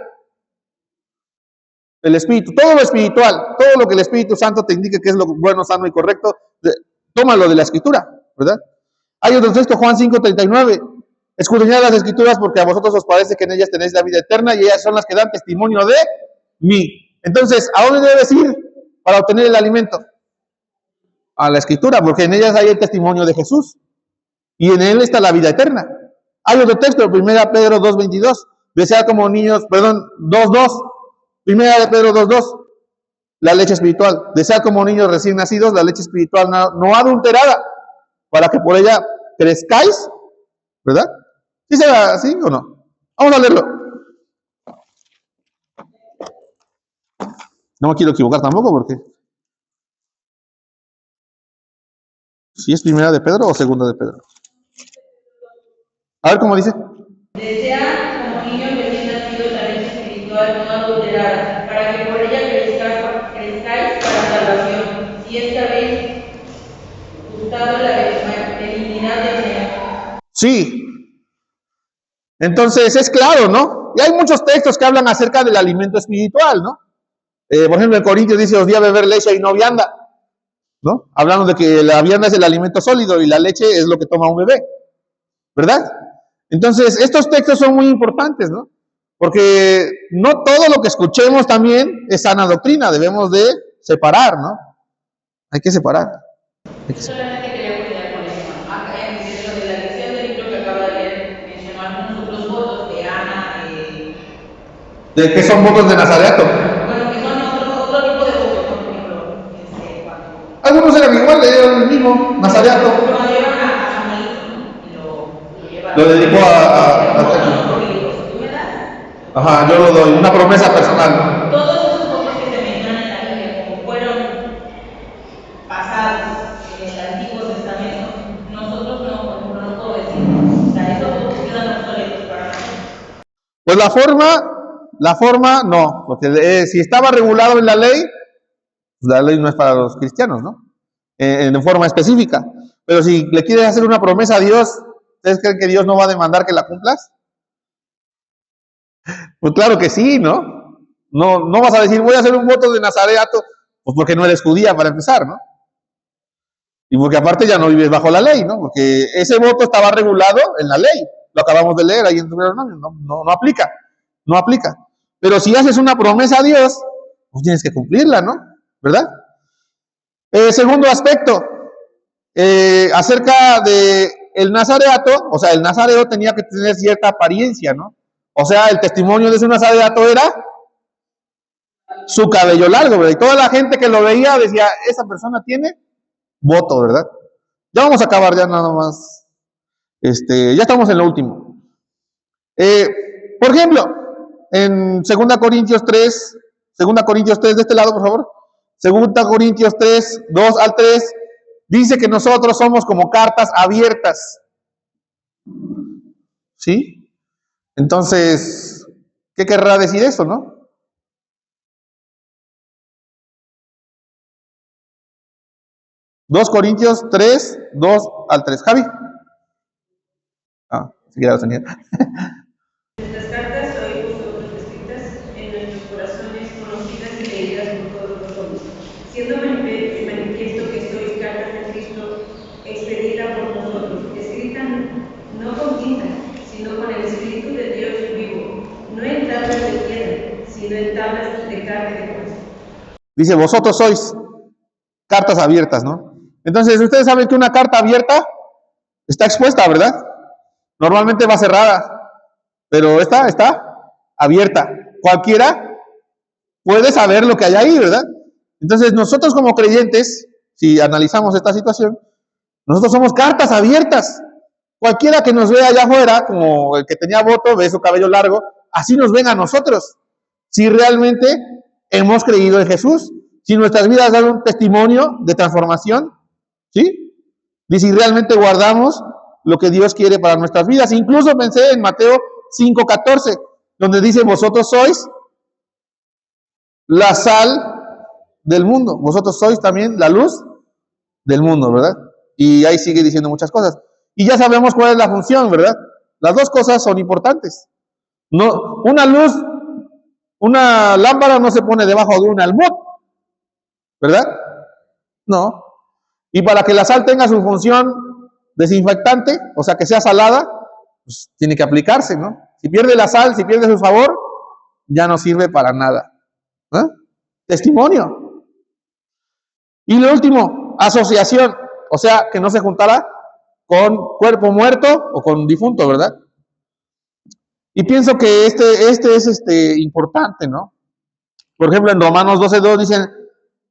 El Espíritu, todo lo espiritual, todo lo que el Espíritu Santo te indique que es lo bueno, sano y correcto, tómalo de la Escritura, ¿verdad? Hay otro texto, Juan 5:39. Escudriñad las Escrituras porque a vosotros os parece que en ellas tenéis la vida eterna y ellas son las que dan testimonio de mí. Entonces, ¿a dónde debes ir para obtener el alimento? A la Escritura, porque en ellas hay el testimonio de Jesús y en él está la vida eterna. Hay otro texto, 1 Pedro 2:22. Desead como niños, 2:2. 1 Pedro 2:2. La leche espiritual. Desead como niños recién nacidos la leche espiritual no adulterada, para que por ella crezcáis ¿verdad? ¿Sí será así o no? Vamos a leerlo. No me quiero equivocar tampoco porque... ¿Si es primera de Pedro o segunda de Pedro? A ver cómo dice. Desean como niños recién nacidos la leche espiritual no adulterada, para que por ella crezcáis para salvación, si es que habéis gustado la benignidad del Señor. Sí. Entonces es claro, ¿no? Y hay muchos textos que hablan acerca del alimento espiritual, ¿no? Por ejemplo, en Corintios dice, os di a beber leche y no vianda, ¿no? Hablando de que la vianda es el alimento sólido y la leche es lo que toma un bebé, ¿verdad? Entonces, estos textos son muy importantes, ¿no? Porque no todo lo que escuchemos también es sana doctrina, debemos de separar, ¿no? Hay que separar. Yo solamente quería cuidar con eso. Acá en lo de la lección del libro que acaba de leer, mencionó algunos otros votos de Ana, ¿De qué son votos de Nazareato? bueno, que son otro tipo de votos, ¿no? Por ejemplo, cuando Algunos eran igual, eran el mismo, Nazareato. cuando llevan a Samuel y lo llevan. Lo dedicó a ¿Tú me das? Ajá, yo lo doy, una promesa personal. Todos esos votos que se mencionan en la Biblia, como fueron pasados en el Antiguo Testamento, nosotros no, por ejemplo, no puedo decir, o sea, esos votos quedan obsoletos para nosotros. Pues la forma no, porque si estaba regulado en la ley, pues la ley no es para los cristianos, ¿no? En forma específica. Pero si le quieres hacer una promesa a Dios, ¿ustedes creen que Dios no va a demandar que la cumplas? Pues claro que sí, ¿no? No vas a decir, voy a hacer un voto de Nazareato, pues porque no eres judía para empezar, ¿no? Y porque aparte ya no vives bajo la ley, ¿no? Porque ese voto estaba regulado en la ley. Lo acabamos de leer ahí en Deuteronomio, no aplica, no aplica. Pero si haces una promesa a Dios, pues tienes que cumplirla, ¿no? ¿Verdad? Segundo aspecto, acerca de el nazareato, o sea, el nazareo tenía que tener cierta apariencia, ¿no? O sea, el testimonio de ese nazareato era su cabello largo, ¿verdad? Y toda la gente que lo veía decía, esa persona tiene voto, ¿verdad? Ya vamos a acabar ya nada más. Ya estamos en lo último. Por ejemplo, en 2 Corintios 3, 2 Corintios 3, de este lado, por favor. 2 Corintios 3, 2 al 3, dice que nosotros somos como cartas abiertas. ¿Sí? Entonces, ¿qué querrá decir eso, no? Corintios 3, 2 al 3. Javi. Si quieres enseñar. Estas cartas hoy vosotros escritas en nuestros corazones, conocidas y leídas por todos nosotros, siendo manifiesto que sois cartas de Cristo, expedida por nosotros, escrita no con tinta, sino con el Espíritu de Dios vivo, no en tablas de piedra, sino en tablas de carne de hueso. Dice, vosotros sois cartas abiertas, ¿no? Entonces, ustedes saben que una carta abierta está expuesta, ¿verdad? Normalmente va cerrada, pero esta está abierta. Cualquiera puede saber lo que hay ahí, ¿verdad? Entonces, nosotros como creyentes, si analizamos esta situación, nosotros somos cartas abiertas. Cualquiera que nos vea allá afuera, como el que tenía voto, ve su cabello largo, así nos ven a nosotros. Si realmente hemos creído en Jesús, si nuestras vidas dan un testimonio de transformación, ¿sí? Y si realmente guardamos lo que Dios quiere para nuestras vidas. Incluso pensé en Mateo 5:14, donde dice, vosotros sois la sal del mundo. Vosotros sois también la luz del mundo, ¿verdad? Y ahí sigue diciendo muchas cosas. Y ya sabemos cuál es la función, ¿verdad? Las dos cosas son importantes. No, una lámpara no se pone debajo de un almud, ¿verdad? No. Y para que la sal tenga su función desinfectante, o sea, que sea salada, pues tiene que aplicarse, ¿no? Si pierde la sal, si pierde su sabor, ya no sirve para nada. ¿Eh? Testimonio. Y lo último, asociación, o sea, que no se juntara con cuerpo muerto o con difunto, ¿verdad? Y pienso que este es importante, ¿no? Por ejemplo, en Romanos 12:2 dicen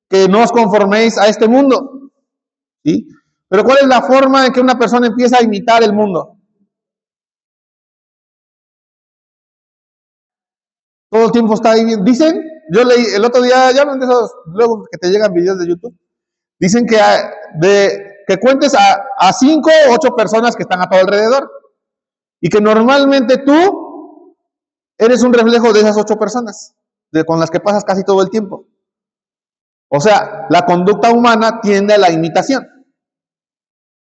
que no os conforméis a este mundo, ¿sí? Pero ¿cuál es la forma en que una persona empieza a imitar el mundo? tiempo está ahí bien. Dicen, yo leí el otro día, ya ven de esos, luego que te llegan videos de YouTube, dicen que, que cuentes a 5 o 8 personas que están a tu alrededor. Y que normalmente tú eres un reflejo de esas 8 personas, con las que pasas casi todo el tiempo. O sea, la conducta humana tiende a la imitación,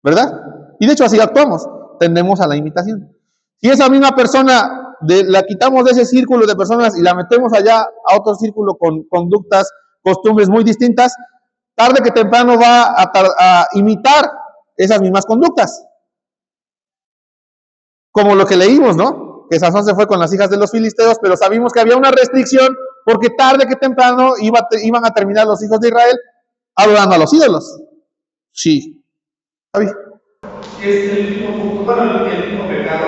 ¿verdad? Y de hecho así actuamos, tendemos a la imitación. Si esa misma persona la quitamos de ese círculo de personas y la metemos allá a otro círculo con conductas, costumbres muy distintas, tarde que temprano va a imitar esas mismas conductas. Como lo que leímos, ¿no? Que Sansón se fue con las hijas de los filisteos, pero sabíamos que había una restricción porque tarde que temprano iban a terminar los hijos de Israel adorando a los ídolos. Sí. Javi. Es el último punto, bueno, el último pecado,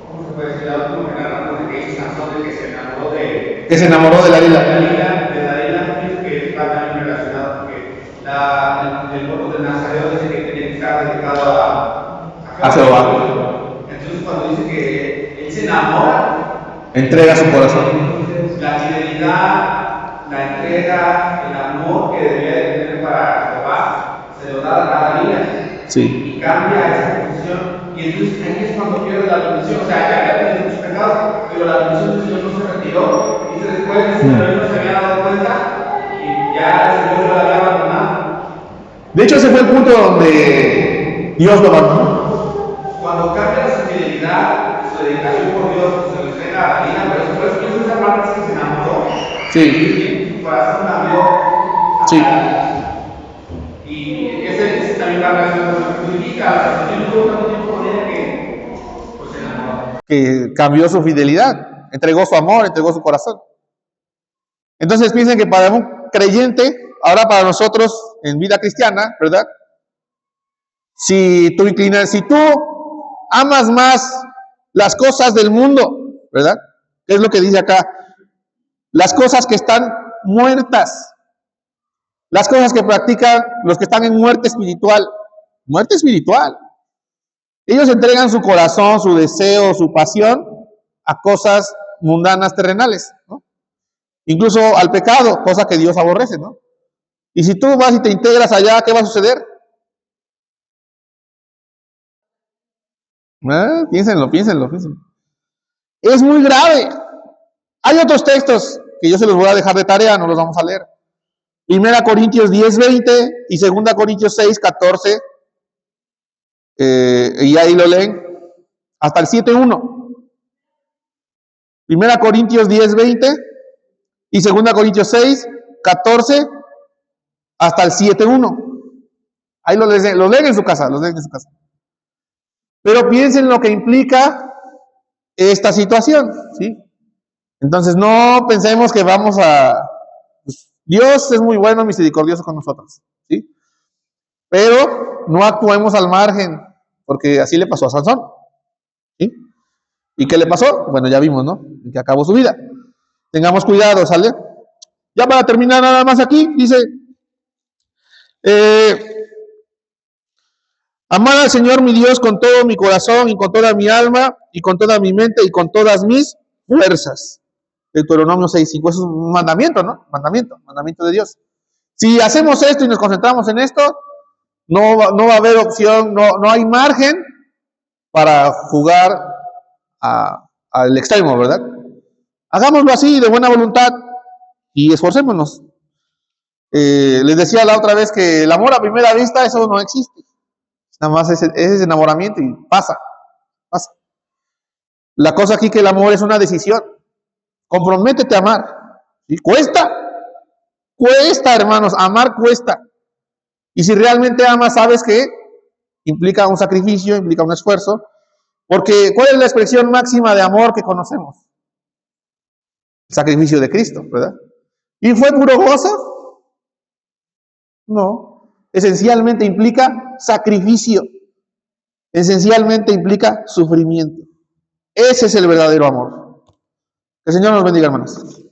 ¿cómo se puede decir? El último que narramos de que hizo Sansón, de que se enamoró de... Que se enamoró de Dalila. De Dalila, pienso que está también relacionado porque el voto del Nazareo dice que tiene que estar dedicado a Jehová. Entonces cuando dice que él se enamora, entrega su corazón. La fidelidad, la entrega, el amor que debía de tener para Jehová, se lo da a Dalila. Sí. Y cambia esa posición. Y entonces ahí es cuando pierde la bendición. O sea, ya había tenido sus pecados, pero la bendición del Señor no se retiró. Y después el Señor no se había dado cuenta y ya el Señor lo había abandonado. De hecho, ese fue el punto donde Dios lo abandonó. Cuando cambia su fidelidad, su dedicación por Dios, se lo entrega a Dalila, pero después pienso esa parte que se enamoró. Sí. Y su corazón cambió. Sí. Y ese también va relacionado con lo que significa. Yo no tuvo tanto tiempo con ella que pues se enamoró. Que cambió su fidelidad, entregó su amor, entregó su corazón. Entonces piensen que para un creyente, ahora para nosotros en vida cristiana, ¿verdad? Si tú amas más las cosas del mundo, ¿verdad? ¿Qué es lo que dice acá? Las cosas que están muertas, las cosas que practican los que están en muerte espiritual. Muerte espiritual. Ellos entregan su corazón, su deseo, su pasión a cosas mundanas, terrenales, ¿no? Incluso al pecado, cosa que Dios aborrece, ¿no? Y si tú vas y te integras allá, ¿qué va a suceder? Piénsenlo. Es muy grave. Hay otros textos que yo se los voy a dejar de tarea, no los vamos a leer. 1 Corintios 10:20 y 2 Corintios 6:14. Y ahí lo leen hasta el 7:1. 1 Corintios 10:20 y 2 Corintios 6:14 hasta el 7:1. Ahí lo leen en su casa, Pero piensen lo que implica esta situación, ¿sí? Entonces no pensemos que vamos pues, Dios es muy bueno, misericordioso con nosotros, ¿sí? Pero no actuemos al margen, porque así le pasó a Sansón, ¿sí? ¿Y qué le pasó? Bueno, ya vimos, ¿no? Que acabó su vida. Tengamos cuidado, ¿sale? Ya para terminar nada más aquí, dice... amar al Señor mi Dios con todo mi corazón y con toda mi alma y con toda mi mente y con todas mis fuerzas. Deuteronomio 6:5, eso es un mandamiento, ¿no? Mandamiento de Dios. Si hacemos esto y nos concentramos en esto, no va a haber opción, no hay margen para jugar al extremo, ¿verdad? Hagámoslo así, de buena voluntad, y esforcémonos. Les decía la otra vez que el amor a primera vista, eso no existe. Nada más es enamoramiento y pasa. La cosa aquí que el amor es una decisión. Comprométete a amar. ¿Sí? Cuesta, hermanos, amar cuesta. Y si realmente amas, sabes que implica un sacrificio, implica un esfuerzo. Porque ¿cuál es la expresión máxima de amor que conocemos? El sacrificio de Cristo, ¿verdad? ¿Y fue puro gozo? No. Esencialmente implica sacrificio. Esencialmente implica sufrimiento. Ese es el verdadero amor. Que el Señor nos bendiga, hermanos.